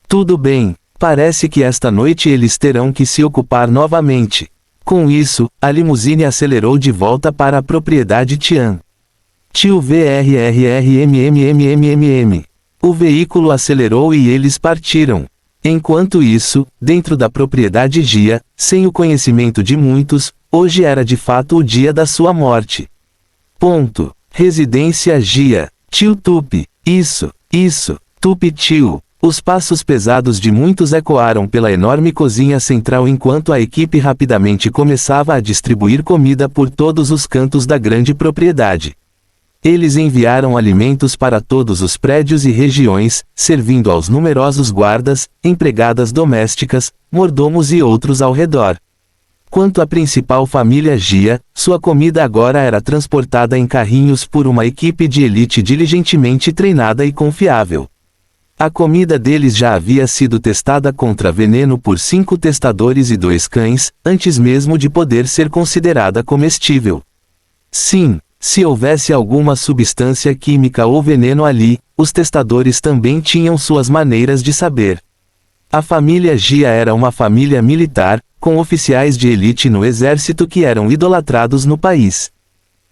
Tudo bem, parece que esta noite eles terão que se ocupar novamente. Com isso, a limusine acelerou de volta para a propriedade Tian. Tio VRRRMMMMM. O veículo acelerou e eles partiram. Enquanto isso, dentro da propriedade Gia, sem o conhecimento de muitos, hoje era de fato o dia da sua morte. Ponto. Residência Gia. Tio Tupi. Isso, Tupi tio. Os passos pesados de muitos ecoaram pela enorme cozinha central enquanto a equipe rapidamente começava a distribuir comida por todos os cantos da grande propriedade. Eles enviaram alimentos para todos os prédios e regiões, servindo aos numerosos guardas, empregadas domésticas, mordomos e outros ao redor. Quanto à principal família Gia, sua comida agora era transportada em carrinhos por uma equipe de elite diligentemente treinada e confiável. A comida deles já havia sido testada contra veneno por 5 testadores e 2 cães, antes mesmo de poder ser considerada comestível. Sim, se houvesse alguma substância química ou veneno ali, os testadores também tinham suas maneiras de saber. A família Gia era uma família militar, com oficiais de elite no exército que eram idolatrados no país.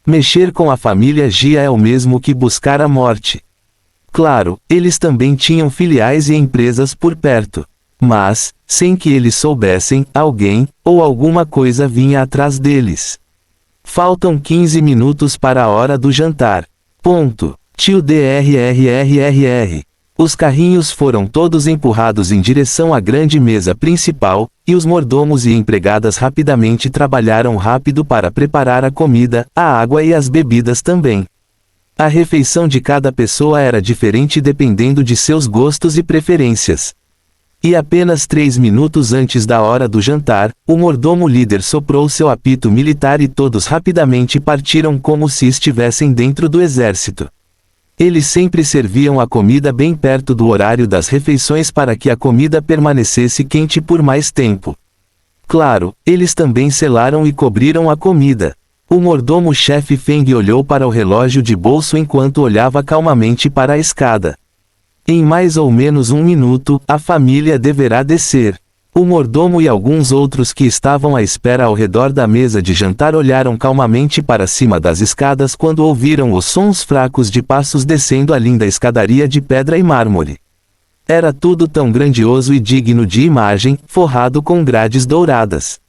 Mexer com a família Gia é o mesmo que buscar a morte. Claro, eles também tinham filiais e empresas por perto. Mas, sem que eles soubessem, alguém, ou alguma coisa vinha atrás deles. Faltam 15 minutos para a hora do jantar. Ponto. Tio DRRRRR. Os carrinhos foram todos empurrados em direção à grande mesa principal, e os mordomos e empregadas rapidamente trabalharam rápido para preparar a comida, a água e as bebidas também. A refeição de cada pessoa era diferente dependendo de seus gostos e preferências. E apenas 3 minutos antes da hora do jantar, o mordomo líder soprou seu apito militar e todos rapidamente partiram como se estivessem dentro do exército. Eles sempre serviam a comida bem perto do horário das refeições para que a comida permanecesse quente por mais tempo. Claro, eles também selaram e cobriram a comida. O mordomo-chefe Feng olhou para o relógio de bolso enquanto olhava calmamente para a escada. Em mais ou menos 1 minuto, a família deverá descer. O mordomo e alguns outros que estavam à espera ao redor da mesa de jantar olharam calmamente para cima das escadas quando ouviram os sons fracos de passos descendo a linda escadaria de pedra e mármore. Era tudo tão grandioso e digno de imagem, forrado com grades douradas.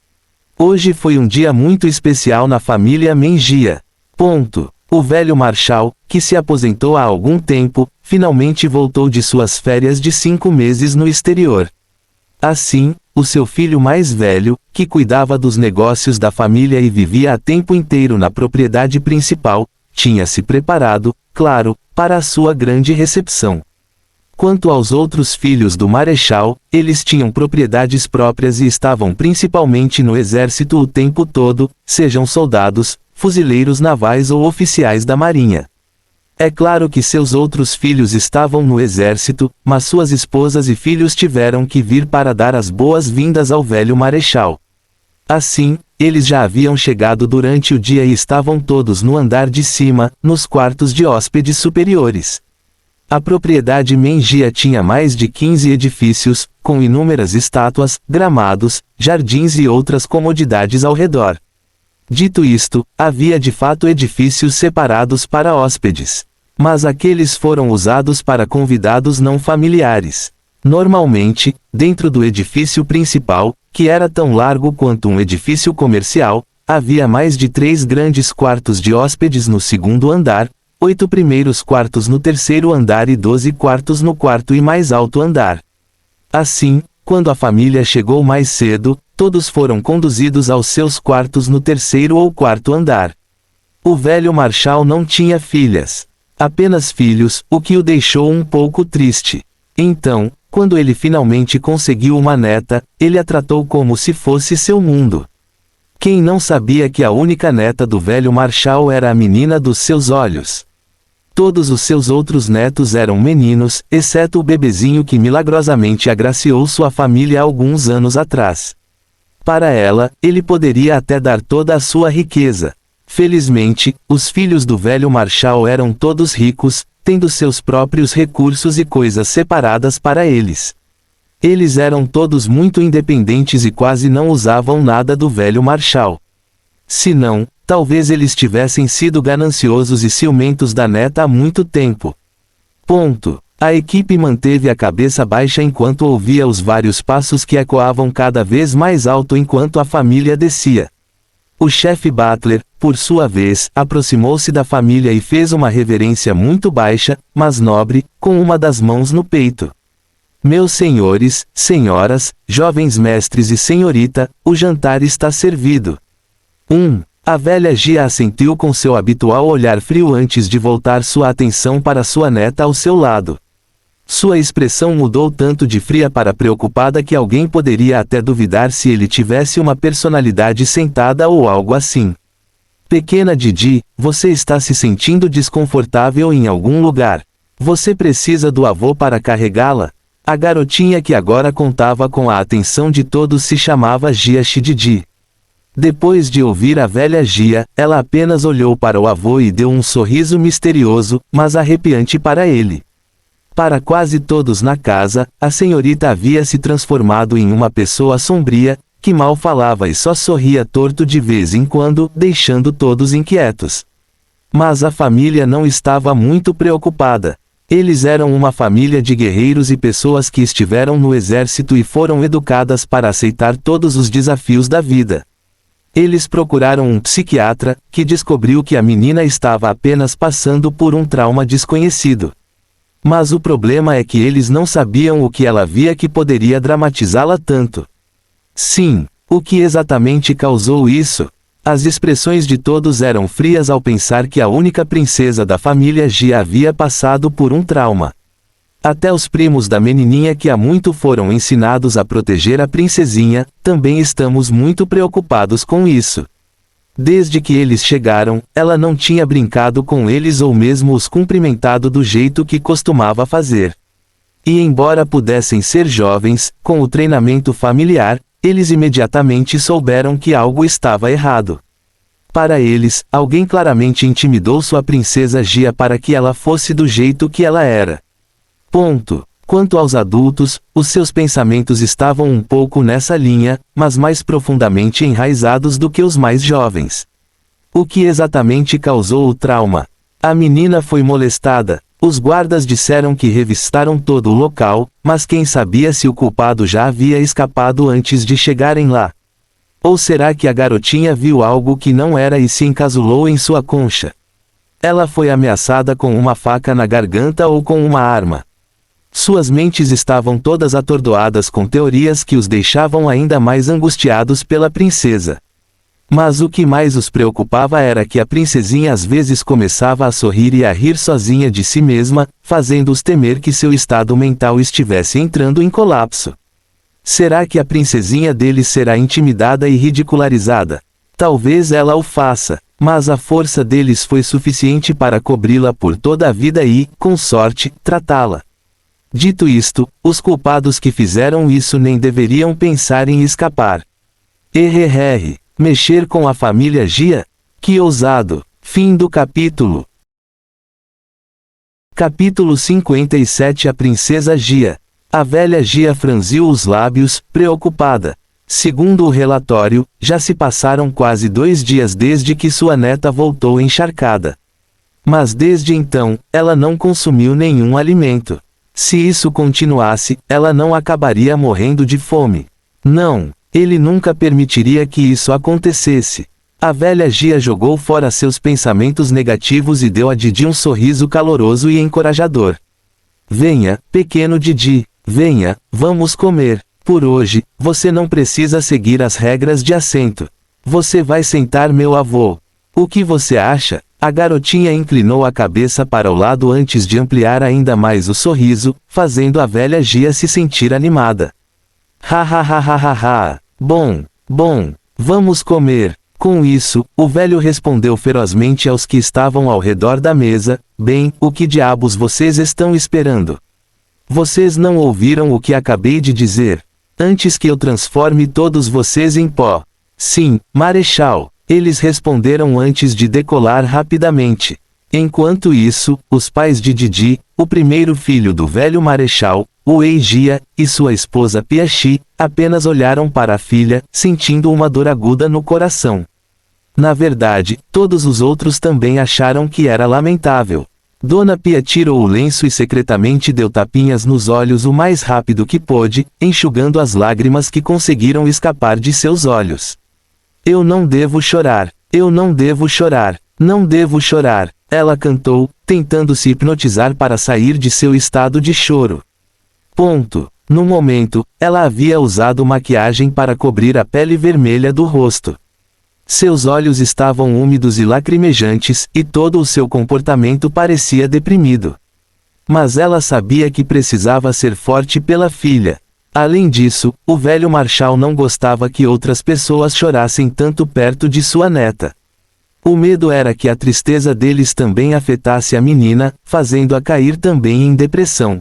Hoje foi um dia muito especial na família Mengia. Ponto. O velho marshal, que se aposentou há algum tempo, finalmente voltou de suas férias de 5 meses no exterior. Assim, o seu filho mais velho, que cuidava dos negócios da família e vivia a tempo inteiro na propriedade principal, tinha se preparado, claro, para a sua grande recepção. Quanto aos outros filhos do marechal, eles tinham propriedades próprias e estavam principalmente no exército o tempo todo, sejam soldados, fuzileiros navais ou oficiais da marinha. É claro que seus outros filhos estavam no exército, mas suas esposas e filhos tiveram que vir para dar as boas-vindas ao velho marechal. Assim, eles já haviam chegado durante o dia e estavam todos no andar de cima, nos quartos de hóspedes superiores. A propriedade Mengia tinha mais de 15 edifícios, com inúmeras estátuas, gramados, jardins e outras comodidades ao redor. Dito isto, havia de fato edifícios separados para hóspedes. Mas aqueles foram usados para convidados não familiares. Normalmente, dentro do edifício principal, que era tão largo quanto um edifício comercial, havia mais de 3 grandes quartos de hóspedes no segundo andar, 8 primeiros quartos no terceiro andar e 12 quartos no quarto e mais alto andar. Assim, quando a família chegou mais cedo, todos foram conduzidos aos seus quartos no terceiro ou quarto andar. O velho marshal não tinha filhas. Apenas filhos, o que o deixou um pouco triste. Então, Quando ele finalmente conseguiu uma neta, ele a tratou como se fosse seu mundo. Quem não sabia que a única neta do velho Marshall era a menina dos seus olhos? Todos os seus outros netos eram meninos, exceto o bebezinho que milagrosamente agraciou sua família alguns anos atrás. Para ela, ele poderia até dar toda a sua riqueza. Felizmente, os filhos do velho Marshall eram todos ricos, tendo seus próprios recursos e coisas separadas para eles. Eles eram todos muito independentes e quase não usavam nada do velho Marshall. Se não, talvez eles tivessem sido gananciosos e ciumentos da neta há muito tempo. A equipe manteve a cabeça baixa enquanto ouvia os vários passos que ecoavam cada vez mais alto enquanto a família descia. O chefe Butler, por sua vez, aproximou-se da família e fez uma reverência muito baixa, mas nobre, com uma das mãos no peito. Meus senhores, senhoras, jovens mestres e senhorita, o jantar está servido. A velha Gia assentiu com seu habitual olhar frio antes de voltar sua atenção para sua neta ao seu lado. Sua expressão mudou tanto de fria para preocupada que alguém poderia até duvidar se ele tivesse uma personalidade sentada ou algo assim. Pequena Didi, você está se sentindo desconfortável em algum lugar. Você precisa do avô para carregá-la? A garotinha que agora contava com a atenção de todos se chamava Gia Shididi. Depois de ouvir a velha Gia, ela apenas olhou para o avô e deu um sorriso misterioso, mas arrepiante para ele. Para quase todos na casa, a senhorita havia se transformado em uma pessoa sombria, que mal falava e só sorria torto de vez em quando, deixando todos inquietos. Mas a família não estava muito preocupada. Eles eram uma família de guerreiros e pessoas que estiveram no exército e foram educadas para aceitar todos os desafios da vida. Eles procuraram um psiquiatra, que descobriu que a menina estava apenas passando por um trauma desconhecido. Mas o problema é que eles não sabiam o que ela via que poderia dramatizá-la tanto. Sim, o que exatamente causou isso? As expressões de todos eram frias ao pensar que a única princesa da família Gia havia passado por um trauma. Até os primos da menininha que há muito foram ensinados a proteger a princesinha, também estamos muito preocupados com isso. Desde que eles chegaram, ela não tinha brincado com eles ou mesmo os cumprimentado do jeito que costumava fazer. E embora pudessem ser jovens, com o treinamento familiar, eles imediatamente souberam que algo estava errado. Para eles, alguém claramente intimidou sua princesa Gia para que ela fosse do jeito que ela era. Quanto aos adultos, os seus pensamentos estavam um pouco nessa linha, mas mais profundamente enraizados do que os mais jovens. O que exatamente causou o trauma? A menina foi molestada. Os guardas disseram que revistaram todo o local, mas quem sabia se o culpado já havia escapado antes de chegarem lá? Ou será que a garotinha viu algo que não era e se encasulou em sua concha? Ela foi ameaçada com uma faca na garganta ou com uma arma? Suas mentes estavam todas atordoadas com teorias que os deixavam ainda mais angustiados pela princesa. Mas o que mais os preocupava era que a princesinha às vezes começava a sorrir e a rir sozinha de si mesma, fazendo-os temer que seu estado mental estivesse entrando em colapso. Será que a princesinha deles será intimidada e ridicularizada? Talvez ela o faça, mas a força deles foi suficiente para cobri-la por toda a vida e, com sorte, tratá-la. Dito isto, os culpados que fizeram isso nem deveriam pensar em escapar. Mexer com a família Gia? Que ousado! Fim do capítulo. Capítulo 57. A princesa Gia. A velha Gia franziu os lábios, preocupada. Segundo o relatório, já se passaram quase 2 dias desde que sua neta voltou encharcada. Mas desde então, ela não consumiu nenhum alimento. Se isso continuasse, ela não acabaria morrendo de fome. Não, ele nunca permitiria que isso acontecesse. A velha Gia jogou fora seus pensamentos negativos e deu a Didi um sorriso caloroso e encorajador. Venha, pequeno Didi, venha, vamos comer. Por hoje, você não precisa seguir as regras de assento. Você vai sentar meu avô. O que você acha? A garotinha inclinou a cabeça para o lado antes de ampliar ainda mais o sorriso, fazendo a velha Gia se sentir animada. Ha ha ha ha ha ha. Bom, vamos comer. Com isso, o velho respondeu ferozmente aos que estavam ao redor da mesa: bem, o que diabos vocês estão esperando? Vocês não ouviram o que acabei de dizer? Antes que eu transforme todos vocês em pó. Sim, Marechal. Eles responderam antes de decolar rapidamente. Enquanto isso, os pais de Didi, o primeiro filho do velho Marechal, o Gia, e sua esposa Piachi, apenas olharam para a filha, sentindo uma dor aguda no coração. Na verdade, todos os outros também acharam que era lamentável. Dona Pia tirou o lenço e secretamente deu tapinhas nos olhos o mais rápido que pôde, enxugando as lágrimas que conseguiram escapar de seus olhos. Eu não devo chorar, eu não devo chorar, não devo chorar, ela cantou, tentando se hipnotizar para sair de seu estado de choro. No momento, ela havia usado maquiagem para cobrir a pele vermelha do rosto. Seus olhos estavam úmidos e lacrimejantes, e todo o seu comportamento parecia deprimido. Mas ela sabia que precisava ser forte pela filha. Além disso, o velho Marechal não gostava que outras pessoas chorassem tanto perto de sua neta. O medo era que a tristeza deles também afetasse a menina, fazendo-a cair também em depressão.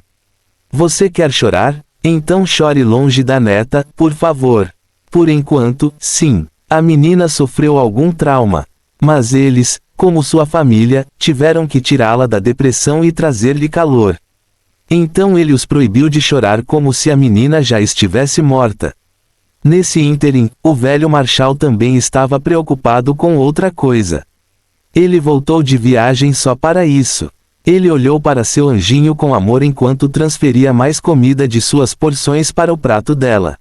Você quer chorar? Então chore longe da neta, por favor. Por enquanto, sim. A menina sofreu algum trauma. Mas eles, como sua família, tiveram que tirá-la da depressão e trazer-lhe calor. Então ele os proibiu de chorar como se a menina já estivesse morta. Nesse ínterim, o velho Marechal também estava preocupado com outra coisa. Ele voltou de viagem só para isso. Ele olhou para seu anjinho com amor enquanto transferia mais comida de suas porções para o prato dela.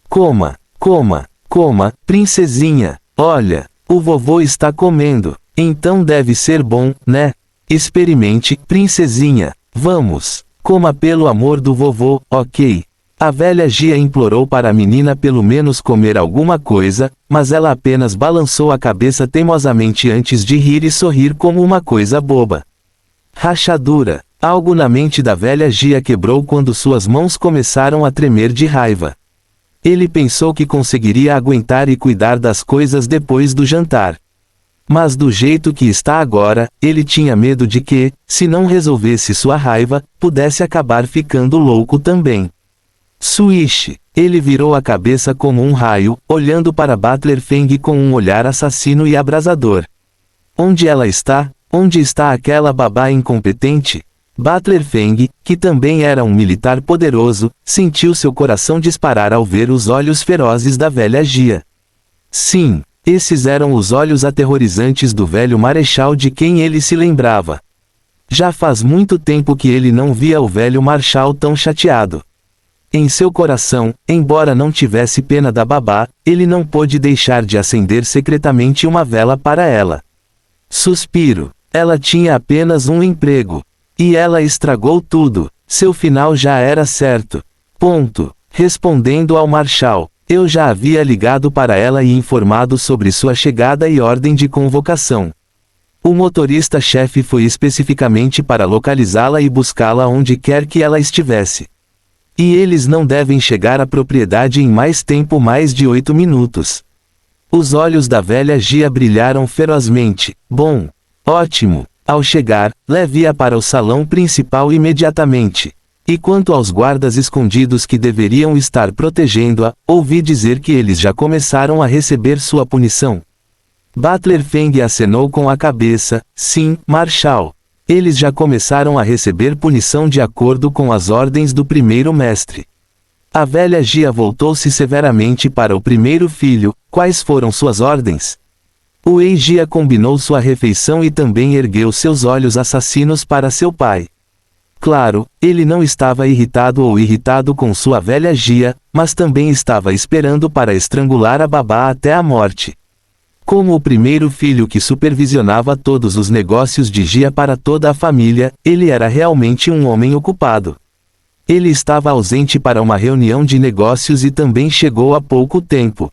Coma, princesinha. Olha, o vovô está comendo. Então deve ser bom, né? Experimente, princesinha. Vamos. Coma pelo amor do vovô, ok? A velha Gia implorou para a menina pelo menos comer alguma coisa, mas ela apenas balançou a cabeça teimosamente antes de rir e sorrir como uma coisa boba. Rachadura. Algo na mente da velha Gia quebrou quando suas mãos começaram a tremer de raiva. Ele pensou que conseguiria aguentar e cuidar das coisas depois do jantar. Mas do jeito que está agora, ele tinha medo de que, se não resolvesse sua raiva, pudesse acabar ficando louco também. Swish! Ele virou a cabeça como um raio, olhando para Butler Feng com um olhar assassino e abrasador. Onde ela está? Onde está aquela babá incompetente? Butler Feng, que também era um militar poderoso, sentiu seu coração disparar ao ver os olhos ferozes da velha Gia. Sim. Esses eram os olhos aterrorizantes do velho Marechal de quem ele se lembrava. Já faz muito tempo que ele não via o velho Marechal tão chateado. Em seu coração, embora não tivesse pena da babá, ele não pôde deixar de acender secretamente uma vela para ela. Suspiro. Ela tinha apenas um emprego. E ela estragou tudo. Seu final já era certo. Respondendo ao Marechal. Eu já havia ligado para ela e informado sobre sua chegada e ordem de convocação. O motorista-chefe foi especificamente para localizá-la e buscá-la onde quer que ela estivesse. E eles não devem chegar à propriedade em mais de 8 minutos. Os olhos da velha Gia brilharam ferozmente. Bom. Ótimo. Ao chegar, leve-a para o salão principal imediatamente. E quanto aos guardas escondidos que deveriam estar protegendo-a, ouvi dizer que eles já começaram a receber sua punição. Butler Feng acenou com a cabeça. Sim, Marechal. Eles já começaram a receber punição de acordo com as ordens do primeiro-mestre. A velha Gia voltou-se severamente para o primeiro filho. Quais foram suas ordens? O Gia combinou sua refeição e também ergueu seus olhos assassinos para seu pai. Claro, ele não estava irritado com sua velha Gia, mas também estava esperando para estrangular a babá até a morte. Como o primeiro filho que supervisionava todos os negócios de Gia para toda a família, ele era realmente um homem ocupado. Ele estava ausente para uma reunião de negócios e também chegou há pouco tempo.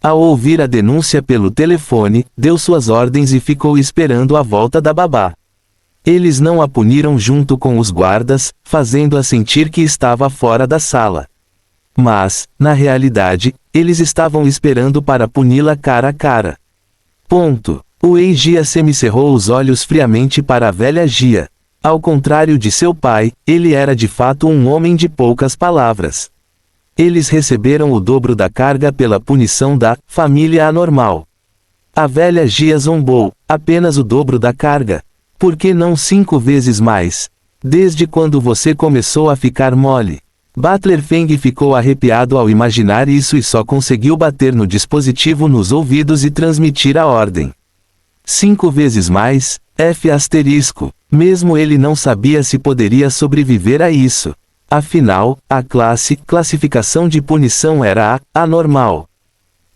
Ao ouvir a denúncia pelo telefone, deu suas ordens e ficou esperando a volta da babá. Eles não a puniram junto com os guardas, fazendo-a sentir que estava fora da sala. Mas, na realidade, eles estavam esperando para puni-la cara a cara. Ponto. O ex-Gia semicerrou os olhos friamente para a velha Gia. Ao contrário de seu pai, ele era de fato um homem de poucas palavras. Eles receberam o dobro da carga pela punição da família anormal. A velha Gia zombou, apenas o dobro da carga. Por que não 5 vezes mais? Desde quando você começou a ficar mole? Butler Feng ficou arrepiado ao imaginar isso e só conseguiu bater no dispositivo nos ouvidos e transmitir a ordem. 5 vezes mais, F asterisco. Mesmo ele não sabia se poderia sobreviver a isso. Afinal, a classificação de punição era a anormal.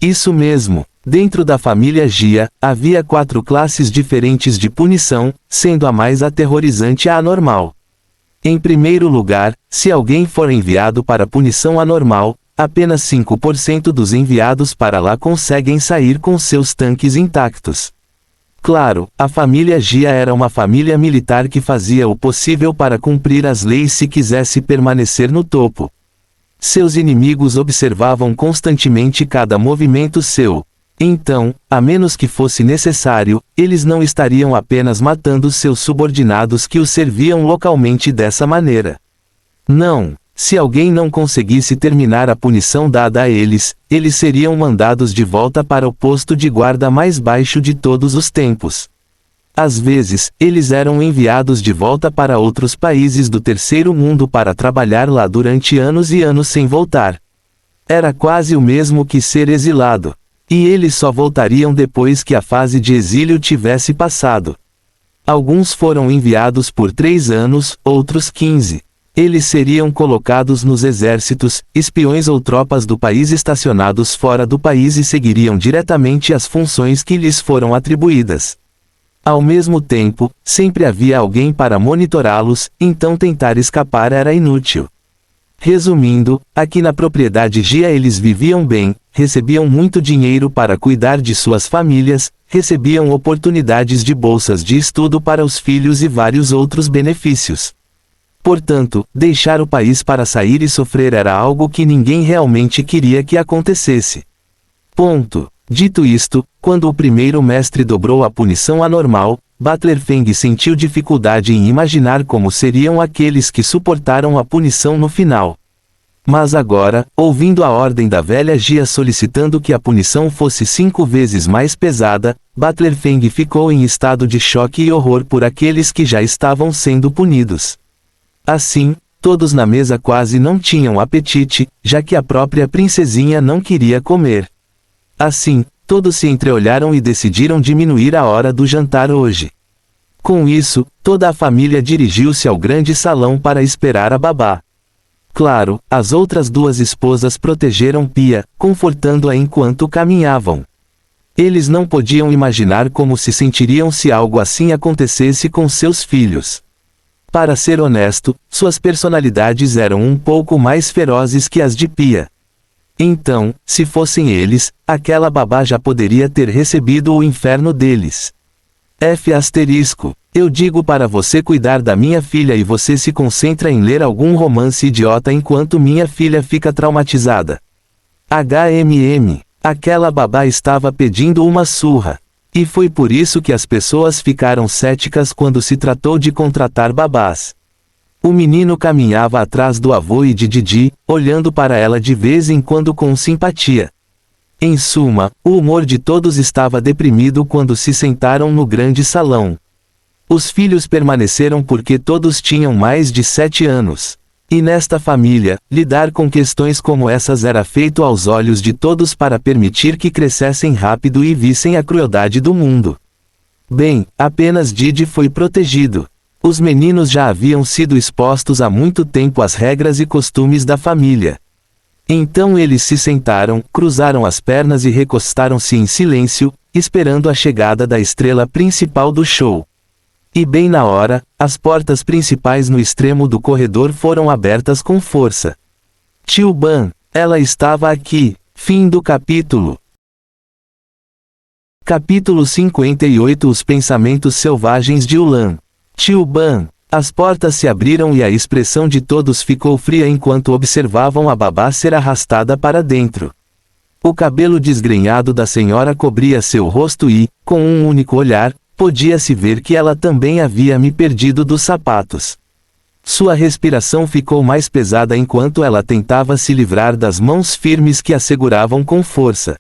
Isso mesmo. Dentro da família Gia, havia 4 classes diferentes de punição, sendo a mais aterrorizante a anormal. Em primeiro lugar, se alguém for enviado para punição anormal, apenas 5% dos enviados para lá conseguem sair com seus tanques intactos. Claro, a família Gia era uma família militar que fazia o possível para cumprir as leis se quisesse permanecer no topo. Seus inimigos observavam constantemente cada movimento seu. Então, a menos que fosse necessário, eles não estariam apenas matando seus subordinados que os serviam localmente dessa maneira. Não. Se alguém não conseguisse terminar a punição dada a eles, eles seriam mandados de volta para o posto de guarda mais baixo de todos os tempos. Às vezes, eles eram enviados de volta para outros países do terceiro mundo para trabalhar lá durante anos e anos sem voltar. Era quase o mesmo que ser exilado. E eles só voltariam depois que a fase de exílio tivesse passado. Alguns foram enviados por 3 anos, outros 15. Eles seriam colocados nos exércitos, espiões ou tropas do país estacionados fora do país e seguiriam diretamente as funções que lhes foram atribuídas. Ao mesmo tempo, sempre havia alguém para monitorá-los, então tentar escapar era inútil. Resumindo, aqui na propriedade Gia eles viviam bem, recebiam muito dinheiro para cuidar de suas famílias, recebiam oportunidades de bolsas de estudo para os filhos e vários outros benefícios. Portanto, deixar o país para sair e sofrer era algo que ninguém realmente queria que acontecesse. Ponto. Dito isto, quando o primeiro mestre dobrou a punição anormal, Butler Feng sentiu dificuldade em imaginar como seriam aqueles que suportaram a punição no final. Mas agora, ouvindo a ordem da velha Gia solicitando que a punição fosse 5 vezes mais pesada, Butler Feng ficou em estado de choque e horror por aqueles que já estavam sendo punidos. Assim, todos na mesa quase não tinham apetite, já que a própria princesinha não queria comer. Assim, todos se entreolharam e decidiram diminuir a hora do jantar hoje. Com isso, toda a família dirigiu-se ao grande salão para esperar a babá. Claro, as outras 2 esposas protegeram Pia, confortando-a enquanto caminhavam. Eles não podiam imaginar como se sentiriam se algo assim acontecesse com seus filhos. Para ser honesto, suas personalidades eram um pouco mais ferozes que as de Pia. Então, se fossem eles, aquela babá já poderia ter recebido o inferno deles. F asterisco. Eu digo para você cuidar da minha filha e você se concentra em ler algum romance idiota enquanto minha filha fica traumatizada. HMM. Aquela babá estava pedindo uma surra. E foi por isso que as pessoas ficaram céticas quando se tratou de contratar babás. O menino caminhava atrás do avô e de Didi, olhando para ela de vez em quando com simpatia. Em suma, o humor de todos estava deprimido quando se sentaram no grande salão. Os filhos permaneceram porque todos tinham mais de 7 anos. E nesta família, lidar com questões como essas era feito aos olhos de todos para permitir que crescessem rápido e vissem a crueldade do mundo. Bem, apenas Didi foi protegido. Os meninos já haviam sido expostos há muito tempo às regras e costumes da família. Então eles se sentaram, cruzaram as pernas e recostaram-se em silêncio, esperando a chegada da estrela principal do show. E bem na hora, as portas principais no extremo do corredor foram abertas com força. Tio Ban, ela estava aqui. Fim do capítulo. Capítulo 58 Os pensamentos selvagens de Ulan. Tio Ban. As portas se abriram e a expressão de todos ficou fria enquanto observavam a babá ser arrastada para dentro. O cabelo desgrenhado da senhora cobria seu rosto e, com um único olhar, podia-se ver que ela também havia me perdido dos sapatos. Sua respiração ficou mais pesada enquanto ela tentava se livrar das mãos firmes que a seguravam com força.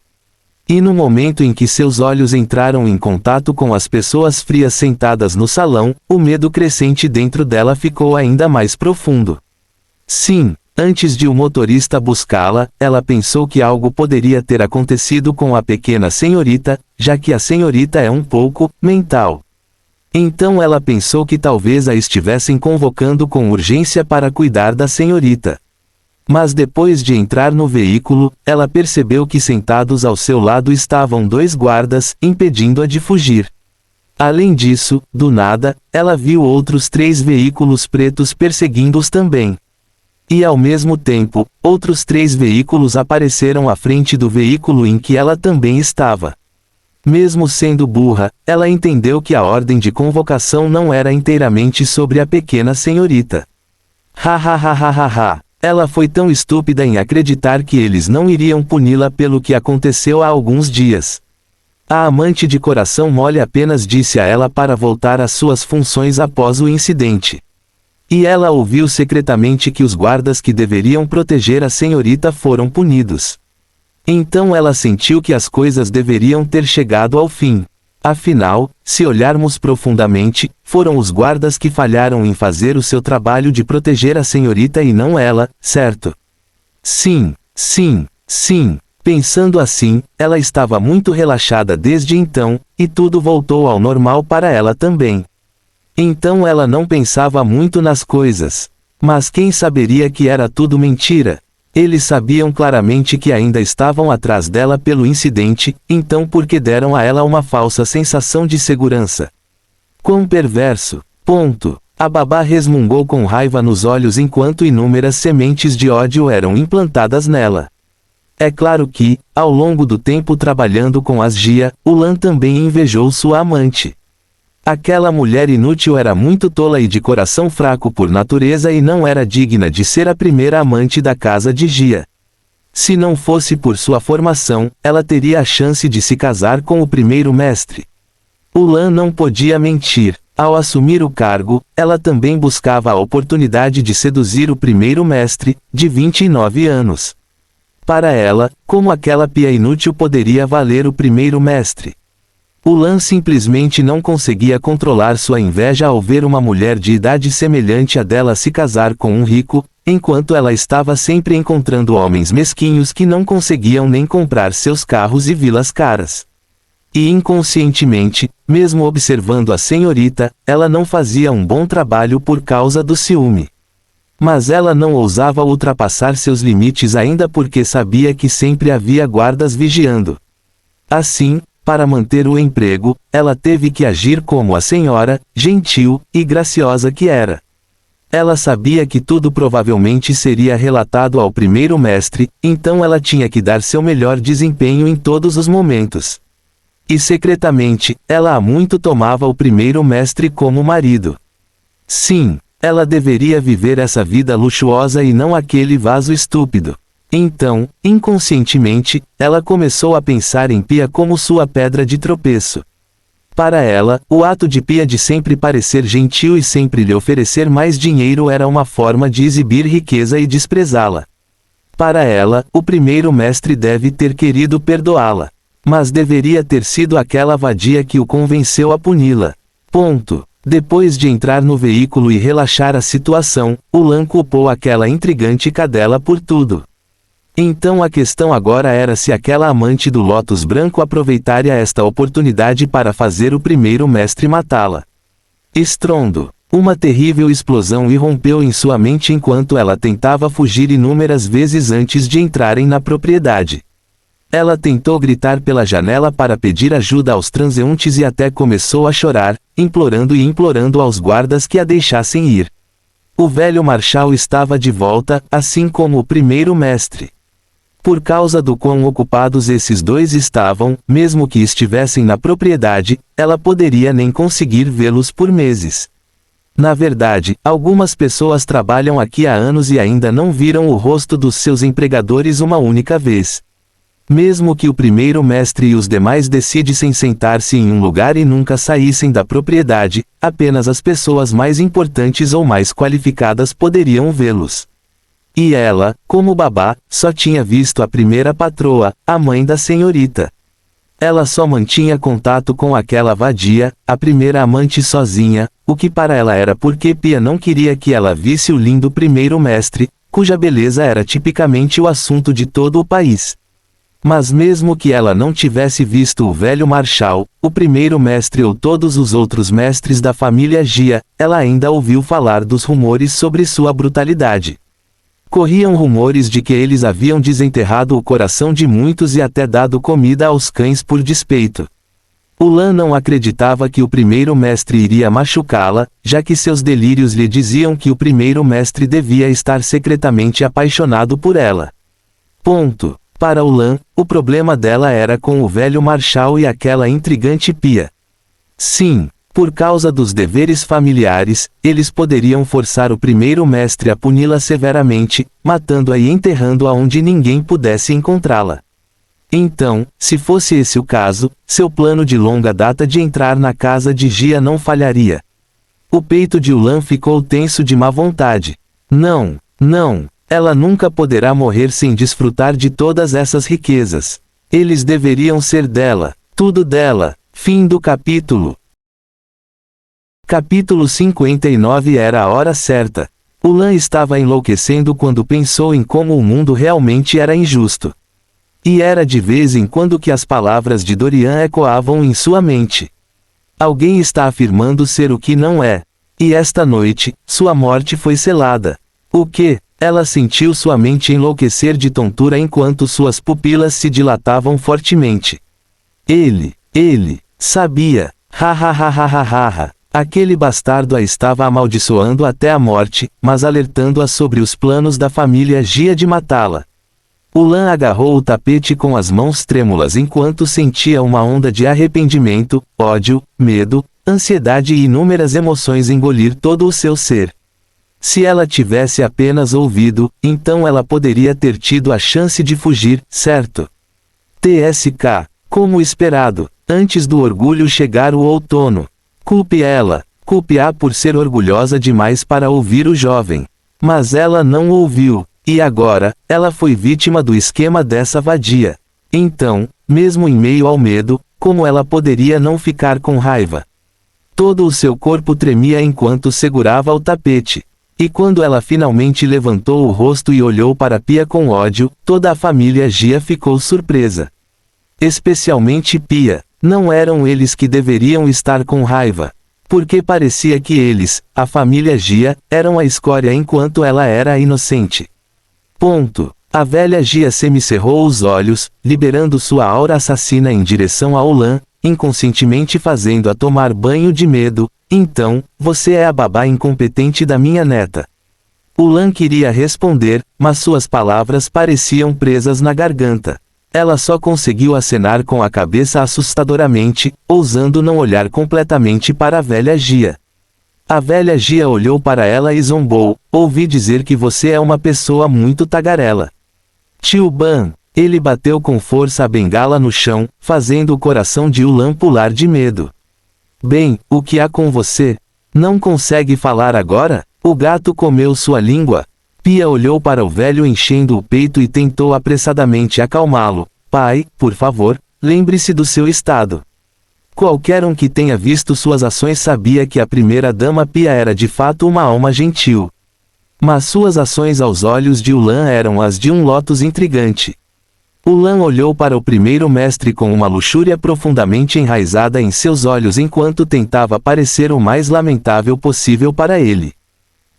E no momento em que seus olhos entraram em contato com as pessoas frias sentadas no salão, o medo crescente dentro dela ficou ainda mais profundo. Sim, antes de o motorista buscá-la, ela pensou que algo poderia ter acontecido com a pequena senhorita, já que a senhorita é um pouco mental. Então ela pensou que talvez a estivessem convocando com urgência para cuidar da senhorita. Mas depois de entrar no veículo, ela percebeu que sentados ao seu lado estavam 2 guardas, impedindo-a de fugir. Além disso, do nada, ela viu outros 3 veículos pretos perseguindo-os também. E ao mesmo tempo, outros 3 veículos apareceram à frente do veículo em que ela também estava. Mesmo sendo burra, ela entendeu que a ordem de convocação não era inteiramente sobre a pequena senhorita. Ha. Ela foi tão estúpida em acreditar que eles não iriam puni-la pelo que aconteceu há alguns dias. A amante de coração mole apenas disse a ela para voltar às suas funções após o incidente. E ela ouviu secretamente que os guardas que deveriam proteger a senhorita foram punidos. Então ela sentiu que as coisas deveriam ter chegado ao fim. Afinal, se olharmos profundamente, foram os guardas que falharam em fazer o seu trabalho de proteger a senhorita e não ela, certo? Sim. Pensando assim, ela estava muito relaxada desde então, e tudo voltou ao normal para ela também. Então ela não pensava muito nas coisas. Mas quem saberia que era tudo mentira? Eles sabiam claramente que ainda estavam atrás dela pelo incidente, então por que deram a ela uma falsa sensação de segurança? Quão perverso! A babá resmungou com raiva nos olhos enquanto inúmeras sementes de ódio eram implantadas nela. É claro que, ao longo do tempo trabalhando com as Gia, Ulan também invejou sua amante. Aquela mulher inútil era muito tola e de coração fraco por natureza e não era digna de ser a primeira amante da casa de Gia. Se não fosse por sua formação, ela teria a chance de se casar com o primeiro-mestre. Ulan não podia mentir. Ao assumir o cargo, ela também buscava a oportunidade de seduzir o primeiro-mestre, de 29 anos. Para ela, como aquela pia inútil poderia valer o primeiro-mestre? Ulan simplesmente não conseguia controlar sua inveja ao ver uma mulher de idade semelhante à dela se casar com um rico, enquanto ela estava sempre encontrando homens mesquinhos que não conseguiam nem comprar seus carros e vilas caras. E inconscientemente, mesmo observando a senhorita, ela não fazia um bom trabalho por causa do ciúme. Mas ela não ousava ultrapassar seus limites ainda porque sabia que sempre havia guardas vigiando. Assim, para manter o emprego, ela teve que agir como a senhora, gentil e graciosa que era. Ela sabia que tudo provavelmente seria relatado ao primeiro-mestre, então ela tinha que dar seu melhor desempenho em todos os momentos. E secretamente, ela há muito tomava o primeiro-mestre como marido. Sim, ela deveria viver essa vida luxuosa e não aquele vaso estúpido. Então, inconscientemente, ela começou a pensar em Pia como sua pedra de tropeço. Para ela, o ato de Pia de sempre parecer gentil e sempre lhe oferecer mais dinheiro era uma forma de exibir riqueza e desprezá-la. Para ela, o primeiro-mestre deve ter querido perdoá-la. Mas deveria ter sido aquela vadia que o convenceu a puni-la. Depois de entrar no veículo e relaxar a situação, Ulan culpou aquela intrigante cadela por tudo. Então a questão agora era se aquela amante do Lótus Branco aproveitaria esta oportunidade para fazer o primeiro-mestre matá-la. Estrondo. Uma terrível explosão irrompeu em sua mente enquanto ela tentava fugir inúmeras vezes antes de entrarem na propriedade. Ela tentou gritar pela janela para pedir ajuda aos transeuntes e até começou a chorar, implorando aos guardas que a deixassem ir. O velho marshal estava de volta, assim como o primeiro-mestre. Por causa do quão ocupados esses dois estavam, mesmo que estivessem na propriedade, ela poderia nem conseguir vê-los por meses. Na verdade, algumas pessoas trabalham aqui há anos e ainda não viram o rosto dos seus empregadores uma única vez. Mesmo que o primeiro-mestre e os demais decidissem sentar-se em um lugar e nunca saíssem da propriedade, apenas as pessoas mais importantes ou mais qualificadas poderiam vê-los. E ela, como babá, só tinha visto a primeira patroa, a mãe da senhorita. Ela só mantinha contato com aquela vadia, a primeira amante sozinha, o que para ela era porque Pia não queria que ela visse o lindo primeiro-mestre, cuja beleza era tipicamente o assunto de todo o país. Mas mesmo que ela não tivesse visto o velho marshal, o primeiro-mestre ou todos os outros mestres da família Gia, ela ainda ouviu falar dos rumores sobre sua brutalidade. Corriam rumores de que eles haviam desenterrado o coração de muitos e até dado comida aos cães por despeito. Ulan não acreditava que o primeiro-mestre iria machucá-la, já que seus delírios lhe diziam que o primeiro-mestre devia estar secretamente apaixonado por ela. Ponto. Para Ulan, o problema dela era com o velho marshal e aquela intrigante Pia. Sim. Por causa dos deveres familiares, eles poderiam forçar o primeiro-mestre a puni-la severamente, matando-a e enterrando-a onde ninguém pudesse encontrá-la. Então, se fosse esse o caso, seu plano de longa data de entrar na casa de Gia não falharia. O peito de Ulan ficou tenso de má vontade. Não, não, ela nunca poderá morrer sem desfrutar de todas essas riquezas. Eles deveriam ser dela, tudo dela. Fim do capítulo. Capítulo 59. Era a hora certa. Ulan estava enlouquecendo quando pensou em como o mundo realmente era injusto. E era de vez em quando que as palavras de Dorian ecoavam em sua mente. Alguém está afirmando ser o que não é. E esta noite, sua morte foi selada. O que? Ela sentiu sua mente enlouquecer de tontura enquanto suas pupilas se dilatavam fortemente. Ele sabia. Ha ha ha ha ha ha ha. Aquele bastardo a estava amaldiçoando até a morte, mas alertando-a sobre os planos da família Gia de matá-la. Ulan agarrou o tapete com as mãos trêmulas enquanto sentia uma onda de arrependimento, ódio, medo, ansiedade e inúmeras emoções engolir todo o seu ser. Se ela tivesse apenas ouvido, então ela poderia ter tido a chance de fugir, certo? TSK. Como esperado, antes do orgulho chegar o outono. Culpe ela, culpe-a por ser orgulhosa demais para ouvir o jovem. Mas ela não ouviu, e agora, ela foi vítima do esquema dessa vadia. Então, mesmo em meio ao medo, como ela poderia não ficar com raiva? Todo o seu corpo tremia enquanto segurava o tapete. E quando ela finalmente levantou o rosto e olhou para Pia com ódio, toda a família Gia ficou surpresa. Especialmente Pia. Não eram eles que deveriam estar com raiva. Porque parecia que eles, a família Gia, eram a escória enquanto ela era a inocente. Ponto. A velha Gia semicerrou os olhos, liberando sua aura assassina em direção a Ulan, inconscientemente fazendo-a tomar banho de medo. Então, você é a babá incompetente da minha neta. Ulan queria responder, mas suas palavras pareciam presas na garganta. Ela só conseguiu acenar com a cabeça assustadoramente, ousando não olhar completamente para a velha Gia. A velha Gia olhou para ela e zombou. Ouvi dizer que você é uma pessoa muito tagarela. Tio Ban. Ele bateu com força a bengala no chão, fazendo o coração de Ulan pular de medo. Bem, o que há com você? Não consegue falar agora? O gato comeu sua língua? Pia olhou para o velho enchendo o peito e tentou apressadamente acalmá-lo. Pai, por favor, lembre-se do seu estado. Qualquer um que tenha visto suas ações sabia que a primeira-dama Pia era de fato uma alma gentil. Mas suas ações aos olhos de Ulan eram as de um Lotus intrigante. Ulan olhou para o primeiro-mestre com uma luxúria profundamente enraizada em seus olhos enquanto tentava parecer o mais lamentável possível para ele.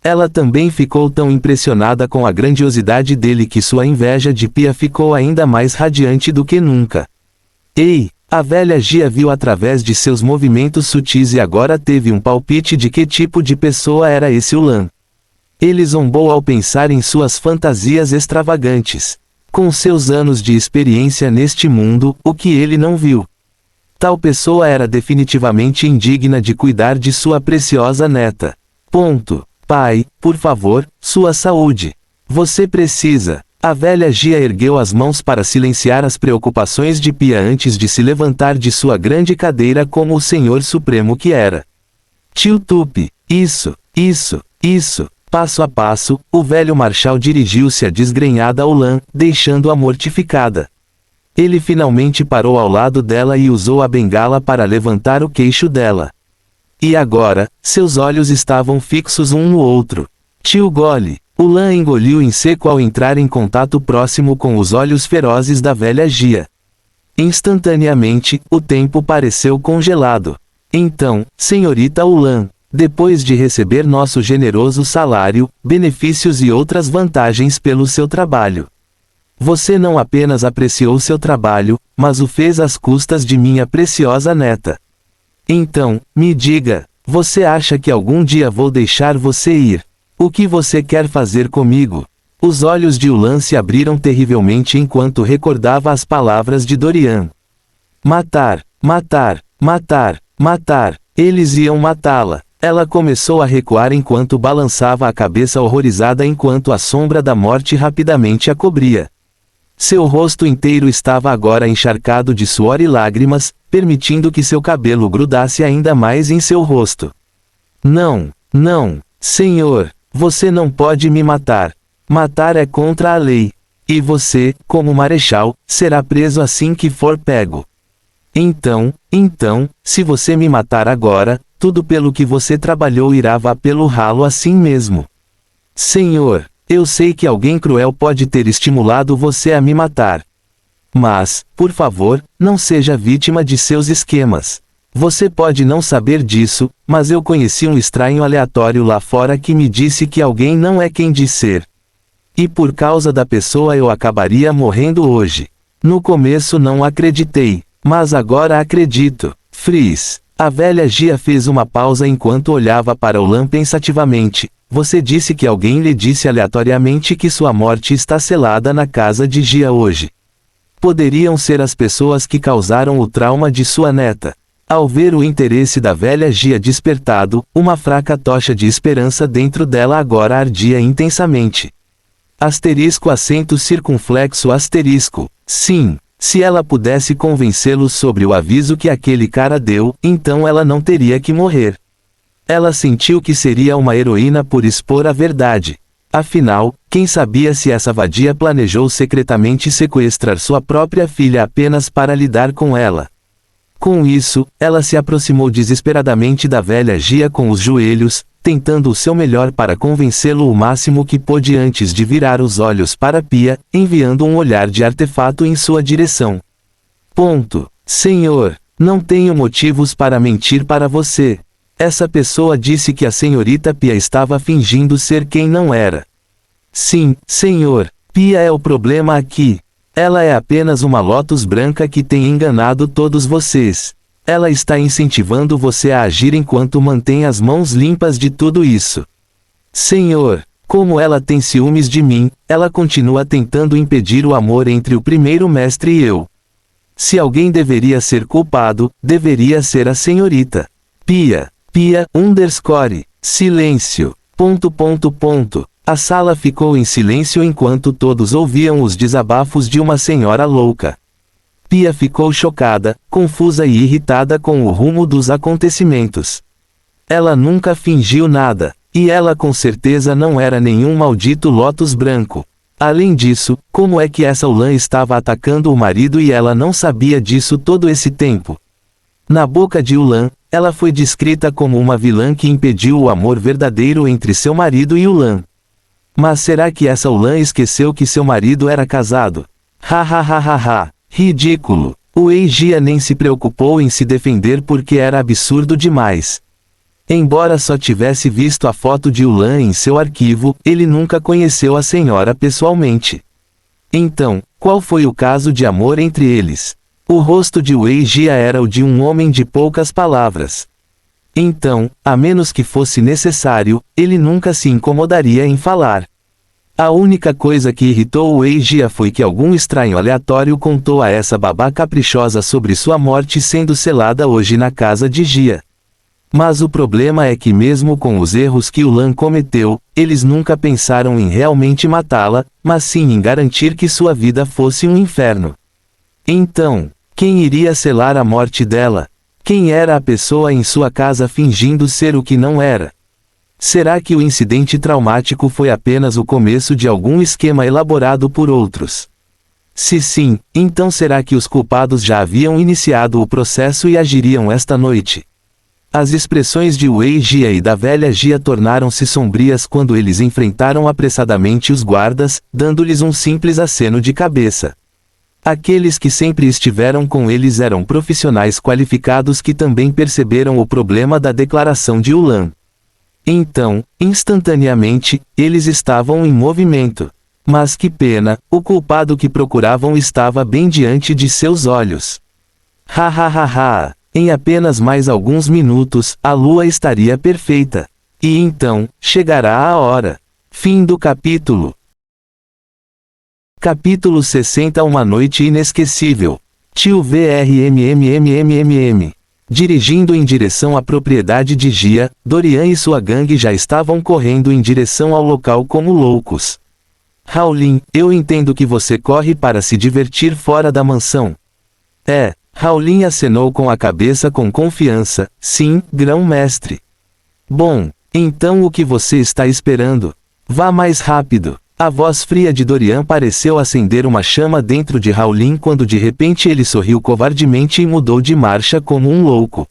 Ela também ficou tão impressionada com a grandiosidade dele que sua inveja de Pia ficou ainda mais radiante do que nunca. Ei! A velha Gia viu através de seus movimentos sutis e agora teve um palpite de que tipo de pessoa era esse Ulan. Ele zombou ao pensar em suas fantasias extravagantes. Com seus anos de experiência neste mundo, o que ele não viu? Tal pessoa era definitivamente indigna de cuidar de sua preciosa neta. Ponto. Pai, por favor, sua saúde. Você precisa. A velha Gia ergueu as mãos para silenciar as preocupações de Pia antes de se levantar de sua grande cadeira como o Senhor Supremo que era. Tio Tupi, isso. Passo a passo, o velho marshal dirigiu-se à desgrenhada Ulan, deixando-a mortificada. Ele finalmente parou ao lado dela e usou a bengala para levantar o queixo dela. E agora, seus olhos estavam fixos um no outro. Tio Gole. Ulan engoliu em seco ao entrar em contato próximo com os olhos ferozes da velha Gia. Instantaneamente, o tempo pareceu congelado. Então, senhorita Ulan, depois de receber nosso generoso salário, benefícios e outras vantagens pelo seu trabalho, você não apenas apreciou seu trabalho, mas o fez às custas de minha preciosa neta. Então, me diga, você acha que algum dia vou deixar você ir? O que você quer fazer comigo? Os olhos de Ulan se abriram terrivelmente enquanto recordava as palavras de Dorian. Matar, matar, matar, matar. Eles iam matá-la. Ela começou a recuar enquanto balançava a cabeça horrorizada enquanto a sombra da morte rapidamente a cobria. Seu rosto inteiro estava agora encharcado de suor e lágrimas, permitindo que seu cabelo grudasse ainda mais em seu rosto. Não, senhor, você não pode me matar. Matar é contra a lei. E você, como marechal, será preso assim que for pego. Então, se você me matar agora, tudo pelo que você trabalhou irá vá pelo ralo assim mesmo. Senhor, eu sei que alguém cruel pode ter estimulado você a me matar. Mas, por favor, não seja vítima de seus esquemas. Você pode não saber disso, mas eu conheci um estranho aleatório lá fora que me disse que alguém não é quem diz ser. E por causa da pessoa eu acabaria morrendo hoje. No começo não acreditei, mas agora acredito. Frizz. A velha Gia fez uma pausa enquanto olhava para Ulan pensativamente. Você disse que alguém lhe disse aleatoriamente que sua morte está selada na casa de Gia hoje. Poderiam ser as pessoas que causaram o trauma de sua neta. Ao ver o interesse da velha Gia despertado, uma fraca tocha de esperança dentro dela agora ardia intensamente. Acento circunflexo asterisco. Sim, se ela pudesse convencê-los sobre o aviso que aquele cara deu, então ela não teria que morrer. Ela sentiu que seria uma heroína por expor a verdade. Afinal, quem sabia se essa vadia planejou secretamente sequestrar sua própria filha apenas para lidar com ela. Com isso, ela se aproximou desesperadamente da velha Gia com os joelhos, tentando o seu melhor para convencê-lo o máximo que pôde antes de virar os olhos para Pia, enviando um olhar de artefato em sua direção. Senhor, não tenho motivos para mentir para você. Essa pessoa disse que a senhorita Pia estava fingindo ser quem não era. Sim, senhor, Pia é o problema aqui. Ela é apenas uma Lotus branca que tem enganado todos vocês. Ela está incentivando você a agir enquanto mantém as mãos limpas de tudo isso. Senhor, como ela tem ciúmes de mim, ela continua tentando impedir o amor entre o primeiro mestre e eu. Se alguém deveria ser culpado, deveria ser a senhorita. Pia, silêncio. A sala ficou em silêncio enquanto todos ouviam os desabafos de uma senhora louca. Pia ficou chocada, confusa e irritada com o rumo dos acontecimentos. Ela nunca fingiu nada, e ela com certeza não era nenhum maldito Lotus branco. Além disso, como é que essa Ulan estava atacando o marido e ela não sabia disso todo esse tempo? Na boca de Ulan, ela foi descrita como uma vilã que impediu o amor verdadeiro entre seu marido e Ulan. Mas será que essa Ulan esqueceu que seu marido era casado? Ridículo. O Eijia nem se preocupou em se defender porque era absurdo demais. Embora só tivesse visto a foto de Ulan em seu arquivo, ele nunca conheceu a senhora pessoalmente. Então, qual foi o caso de amor entre eles? O rosto de Wei Jia era o de um homem de poucas palavras. Então, a menos que fosse necessário, ele nunca se incomodaria em falar. A única coisa que irritou o Wei Jia foi que algum estranho aleatório contou a essa babá caprichosa sobre sua morte sendo selada hoje na casa de Jia. Mas o problema é que mesmo com os erros que o Lan cometeu, eles nunca pensaram em realmente matá-la, mas sim em garantir que sua vida fosse um inferno. Então, quem iria selar a morte dela? Quem era a pessoa em sua casa fingindo ser o que não era? Será que o incidente traumático foi apenas o começo de algum esquema elaborado por outros? Se sim, então será que os culpados já haviam iniciado o processo e agiriam esta noite? As expressões de Wei Jia e da velha Jia tornaram-se sombrias quando eles enfrentaram apressadamente os guardas, dando-lhes um simples aceno de cabeça. Aqueles que sempre estiveram com eles eram profissionais qualificados que também perceberam o problema da declaração de Ulan. Então, instantaneamente, eles estavam em movimento. Mas que pena, o culpado que procuravam estava bem diante de seus olhos. Ha ha ha ha! Em apenas mais alguns minutos, a lua estaria perfeita. E então, chegará a hora. Fim do capítulo. Capítulo 60. Uma noite inesquecível. Tio VRMMMMMM. Dirigindo em direção à propriedade de Jia, Dorian e sua gangue já estavam correndo em direção ao local como loucos. Shaolin, eu entendo que você corre para se divertir fora da mansão. Shaolin acenou com a cabeça com confiança. Sim, grão-mestre. Bom, então o que você está esperando? Vá mais rápido. A voz fria de Dorian pareceu acender uma chama dentro de Shaolin quando de repente ele sorriu covardemente e mudou de marcha como um louco.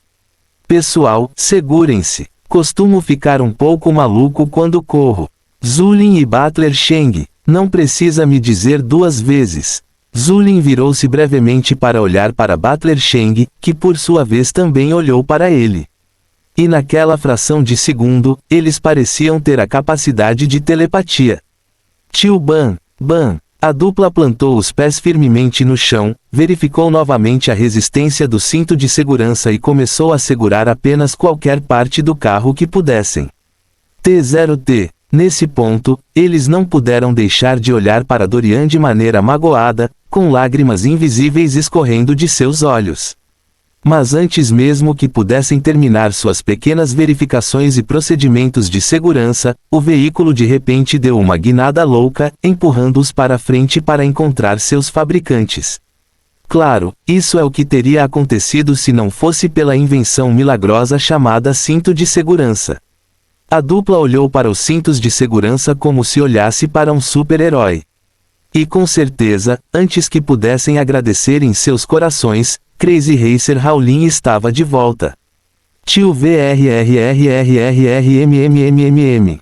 Pessoal, segurem-se. Costumo ficar um pouco maluco quando corro. Zulin e Butler Sheng, não precisa me dizer duas vezes. Zulin virou-se brevemente para olhar para Butler Sheng, que por sua vez também olhou para ele. E naquela fração de segundo, eles pareciam ter a capacidade de telepatia. Tio Ban, a dupla plantou os pés firmemente no chão, verificou novamente a resistência do cinto de segurança e começou a segurar apenas qualquer parte do carro que pudessem. T0T. Nesse ponto, eles não puderam deixar de olhar para Dorian de maneira magoada, com lágrimas invisíveis escorrendo de seus olhos. Mas antes mesmo que pudessem terminar suas pequenas verificações e procedimentos de segurança, o veículo de repente deu uma guinada louca, empurrando-os para frente para encontrar seus fabricantes. Claro, isso é o que teria acontecido se não fosse pela invenção milagrosa chamada cinto de segurança. A dupla olhou para os cintos de segurança como se olhasse para um super-herói. E com certeza, antes que pudessem agradecer em seus corações, Crazy Racer Shaolin estava de volta. Tio VRRRRRRMMMMM.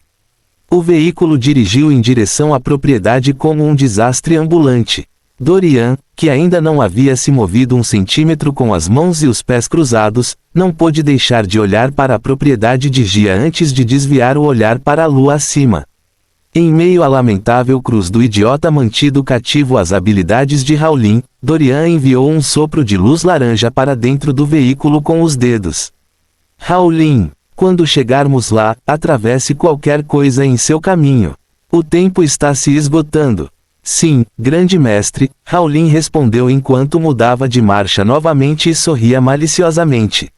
O veículo dirigiu em direção à propriedade como um desastre ambulante. Dorian, que ainda não havia se movido um centímetro com as mãos e os pés cruzados, não pôde deixar de olhar para a propriedade de Jia antes de desviar o olhar para a lua acima. Em meio à lamentável cruz do idiota mantido cativo às habilidades de Shaolin, Dorian enviou um sopro de luz laranja para dentro do veículo com os dedos. Shaolin, quando chegarmos lá, atravesse qualquer coisa em seu caminho. O tempo está se esgotando. Sim, grande mestre, Shaolin respondeu enquanto mudava de marcha novamente e sorria maliciosamente.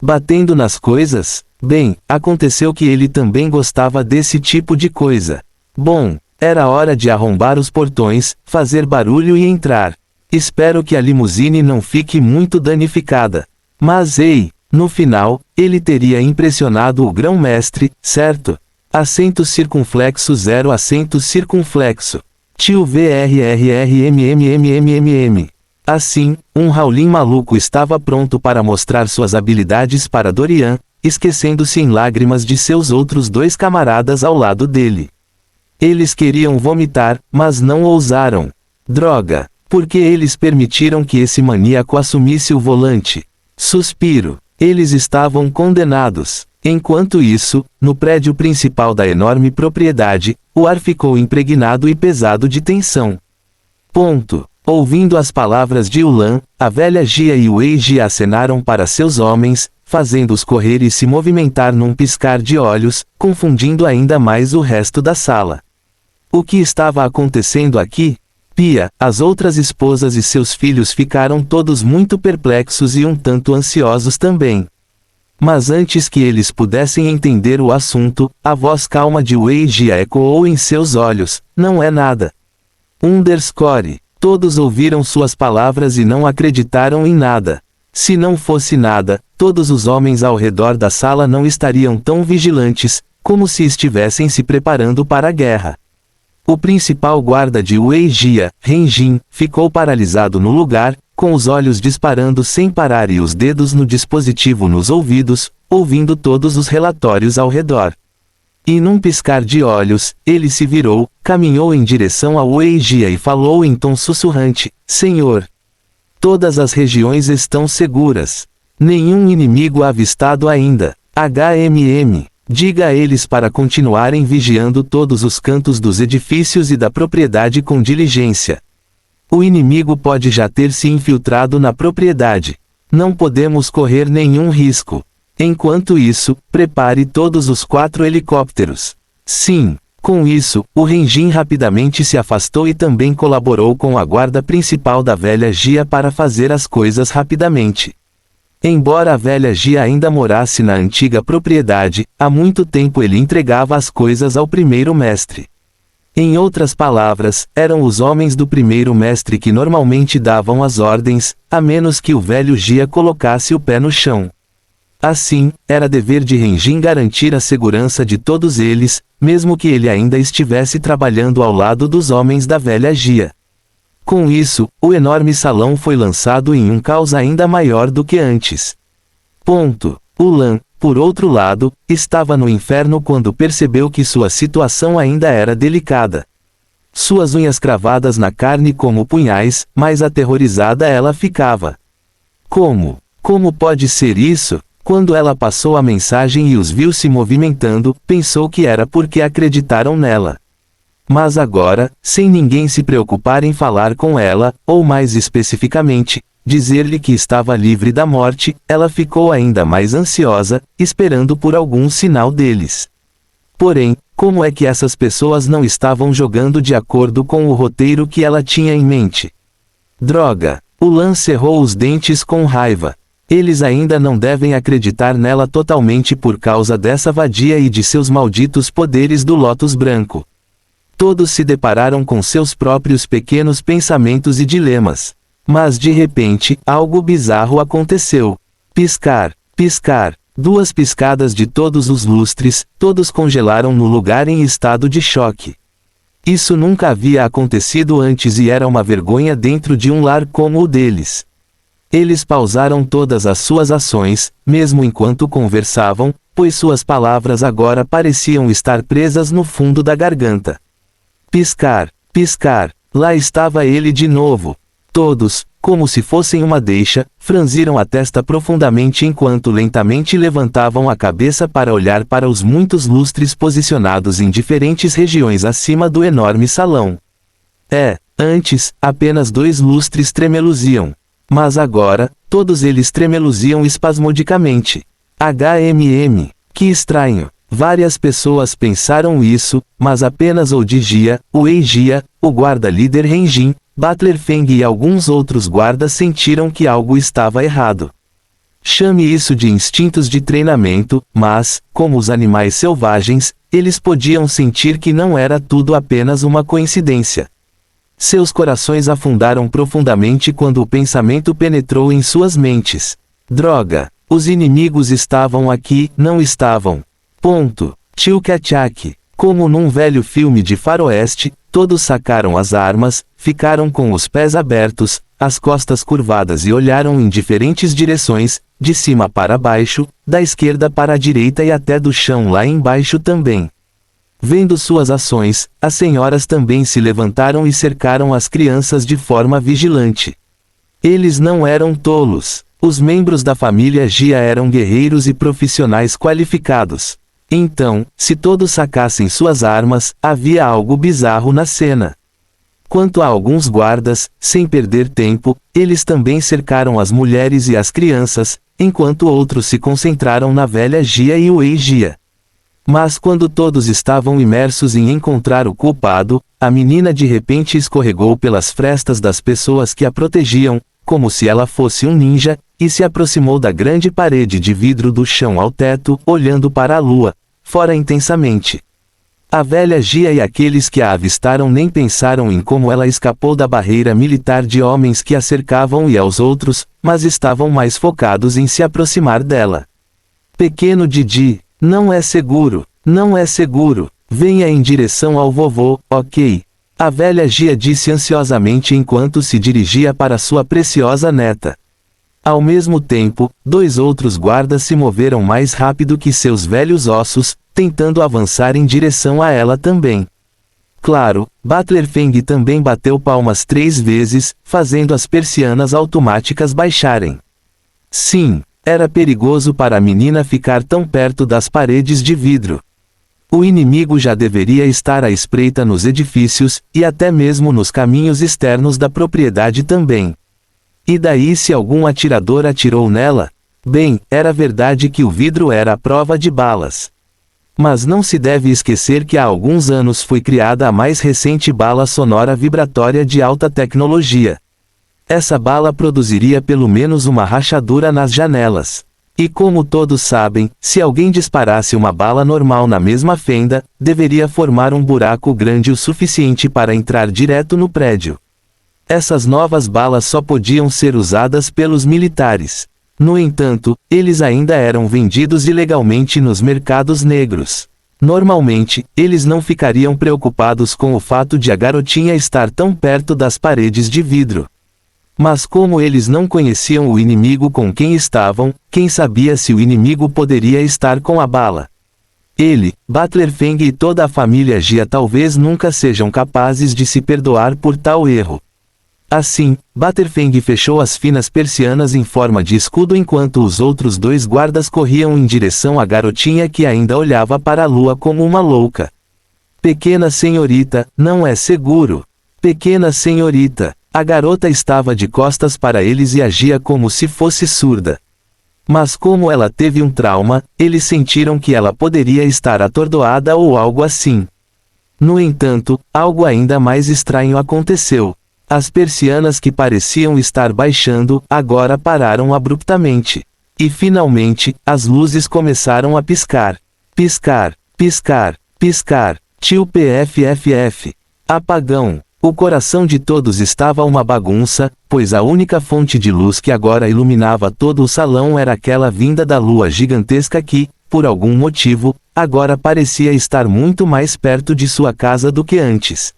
Batendo nas coisas? Bem, aconteceu que ele também gostava desse tipo de coisa. Bom, era hora de arrombar os portões, fazer barulho e entrar. Espero que a limusine não fique muito danificada. Mas ei, no final, ele teria impressionado o grão-mestre, certo? Acento circunflexo 0 acento circunflexo. Tio VRRRMMMMMM. Assim, um Shaolin maluco estava pronto para mostrar suas habilidades para Dorian, esquecendo-se em lágrimas de seus outros dois camaradas ao lado dele. Eles queriam vomitar, mas não ousaram. Droga! Porque eles permitiram que esse maníaco assumisse o volante. Suspiro. Eles estavam condenados. Enquanto isso, no prédio principal da enorme propriedade, o ar ficou impregnado e pesado de tensão. Ouvindo as palavras de Ulan, a velha Jia e o Wei Jia acenaram para seus homens, fazendo-os correr e se movimentar num piscar de olhos, confundindo ainda mais o resto da sala. O que estava acontecendo aqui? Pia, as outras esposas e seus filhos ficaram todos muito perplexos e um tanto ansiosos também. Mas antes que eles pudessem entender o assunto, a voz calma de Weijia ecoou em seus olhos: não é nada. Todos ouviram suas palavras e não acreditaram em nada. Se não fosse nada, todos os homens ao redor da sala não estariam tão vigilantes, como se estivessem se preparando para a guerra. O principal guarda de Weijia, Renjin, ficou paralisado no lugar, com os olhos disparando sem parar e os dedos no dispositivo nos ouvidos, ouvindo todos os relatórios ao redor. E num piscar de olhos, ele se virou, caminhou em direção a Weijia e falou em tom sussurrante: Senhor, todas as regiões estão seguras. Nenhum inimigo avistado ainda. Diga a eles para continuarem vigiando todos os cantos dos edifícios e da propriedade com diligência. O inimigo pode já ter se infiltrado na propriedade. Não podemos correr nenhum risco. Enquanto isso, prepare todos os 4 helicópteros. Sim. Com isso, o Renjin rapidamente se afastou e também colaborou com a guarda principal da velha Jia para fazer as coisas rapidamente. Embora a velha Jia ainda morasse na antiga propriedade, há muito tempo ele entregava as coisas ao primeiro mestre. Em outras palavras, eram os homens do primeiro mestre que normalmente davam as ordens, a menos que o velho Jia colocasse o pé no chão. Assim, era dever de Renjin garantir a segurança de todos eles, mesmo que ele ainda estivesse trabalhando ao lado dos homens da velha Jia. Com isso, o enorme salão foi lançado em um caos ainda maior do que antes. Ulan, por outro lado, estava no inferno quando percebeu que sua situação ainda era delicada. Suas unhas cravadas na carne como punhais, mais aterrorizada ela ficava. Como pode ser isso? Quando ela passou a mensagem e os viu se movimentando, pensou que era porque acreditaram nela. Mas agora, sem ninguém se preocupar em falar com ela, ou mais especificamente, dizer-lhe que estava livre da morte, ela ficou ainda mais ansiosa, esperando por algum sinal deles. Porém, como é que essas pessoas não estavam jogando de acordo com o roteiro que ela tinha em mente? Droga! Ulan cerrou os dentes com raiva. Eles ainda não devem acreditar nela totalmente por causa dessa vadia e de seus malditos poderes do Lótus Branco. Todos se depararam com seus próprios pequenos pensamentos e dilemas. Mas de repente, algo bizarro aconteceu. Piscar. 2 piscadas de todos os lustres, todos congelaram no lugar em estado de choque. Isso nunca havia acontecido antes e era uma vergonha dentro de um lar como o deles. Eles pausaram todas as suas ações, mesmo enquanto conversavam, pois suas palavras agora pareciam estar presas no fundo da garganta. Piscar. Lá estava ele de novo. Todos, como se fossem uma deixa, franziram a testa profundamente enquanto lentamente levantavam a cabeça para olhar para os muitos lustres posicionados em diferentes regiões acima do enorme salão. Antes, apenas 2 lustres tremeluziam. Mas agora, todos eles tremeluziam espasmodicamente. Que estranho. Várias pessoas pensaram isso, mas apenas Weijia, o guarda-líder Renjin, Butler Feng e alguns outros guardas sentiram que algo estava errado. Chame isso de instintos de treinamento, mas, como os animais selvagens, eles podiam sentir que não era tudo apenas uma coincidência. Seus corações afundaram profundamente quando o pensamento penetrou em suas mentes. Droga! Os inimigos estavam aqui, não estavam. Tchuk-tchak. Como num velho filme de faroeste, todos sacaram as armas, ficaram com os pés abertos, as costas curvadas e olharam em diferentes direções, de cima para baixo, da esquerda para a direita e até do chão lá embaixo também. Vendo suas ações, as senhoras também se levantaram e cercaram as crianças de forma vigilante. Eles não eram tolos. Os membros da família Jia eram guerreiros e profissionais qualificados. Então, se todos sacassem suas armas, havia algo bizarro na cena. Quanto a alguns guardas, sem perder tempo, eles também cercaram as mulheres e as crianças, enquanto outros se concentraram na velha Jia e Weijia. Mas quando todos estavam imersos em encontrar o culpado, a menina de repente escorregou pelas frestas das pessoas que a protegiam, como se ela fosse um ninja, e se aproximou da grande parede de vidro do chão ao teto, olhando para a lua, fora intensamente. A velha Gia e aqueles que a avistaram nem pensaram em como ela escapou da barreira militar de homens que a cercavam e aos outros, mas estavam mais focados em se aproximar dela. Pequeno Didi, não é seguro, não é seguro, venha em direção ao vovô, ok? A velha Gia disse ansiosamente enquanto se dirigia para sua preciosa neta. Ao mesmo tempo, 2 outros guardas se moveram mais rápido que seus velhos ossos, tentando avançar em direção a ela também. Claro, Butler Feng também bateu palmas 3 vezes, fazendo as persianas automáticas baixarem. Sim, era perigoso para a menina ficar tão perto das paredes de vidro. O inimigo já deveria estar à espreita nos edifícios, e até mesmo nos caminhos externos da propriedade também. E daí se algum atirador atirou nela? Bem, era verdade que o vidro era a prova de balas. Mas não se deve esquecer que há alguns anos foi criada a mais recente bala sonora vibratória de alta tecnologia. Essa bala produziria pelo menos uma rachadura nas janelas. E como todos sabem, se alguém disparasse uma bala normal na mesma fenda, deveria formar um buraco grande o suficiente para entrar direto no prédio. Essas novas balas só podiam ser usadas pelos militares. No entanto, eles ainda eram vendidos ilegalmente nos mercados negros. Normalmente, eles não ficariam preocupados com o fato de a garotinha estar tão perto das paredes de vidro. Mas como eles não conheciam o inimigo com quem estavam, quem sabia se o inimigo poderia estar com a bala? Ele, Butler Feng e toda a família Gia talvez nunca sejam capazes de se perdoar por tal erro. Assim, Butler Feng fechou as finas persianas em forma de escudo enquanto os outros 2 guardas corriam em direção à garotinha que ainda olhava para a lua como uma louca. Pequena senhorita, não é seguro. Pequena senhorita. A garota estava de costas para eles e agia como se fosse surda. Mas como ela teve um trauma, eles sentiram que ela poderia estar atordoada ou algo assim. No entanto, algo ainda mais estranho aconteceu. As persianas que pareciam estar baixando, agora pararam abruptamente. E finalmente, as luzes começaram a piscar. Piscar, piscar, piscar. Tio PFFF. Apagão. O coração de todos estava uma bagunça, pois a única fonte de luz que agora iluminava todo o salão era aquela vinda da lua gigantesca que, por algum motivo, agora parecia estar muito mais perto de sua casa do que antes.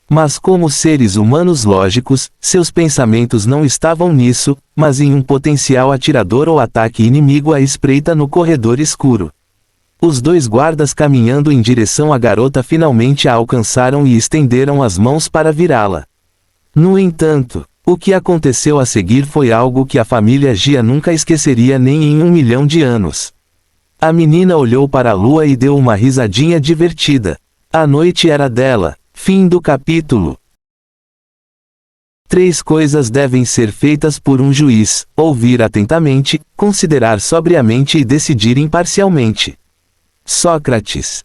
Mas como seres humanos lógicos, seus pensamentos não estavam nisso, mas em um potencial atirador ou ataque inimigo à espreita no corredor escuro. Os 2 guardas caminhando em direção à garota finalmente a alcançaram e estenderam as mãos para virá-la. No entanto, o que aconteceu a seguir foi algo que a família Gia nunca esqueceria nem em 1 milhão de anos. A menina olhou para a lua e deu uma risadinha divertida. A noite era dela. Fim do capítulo. 3 coisas devem ser feitas por um juiz: ouvir atentamente, considerar sobriamente e decidir imparcialmente. Sócrates.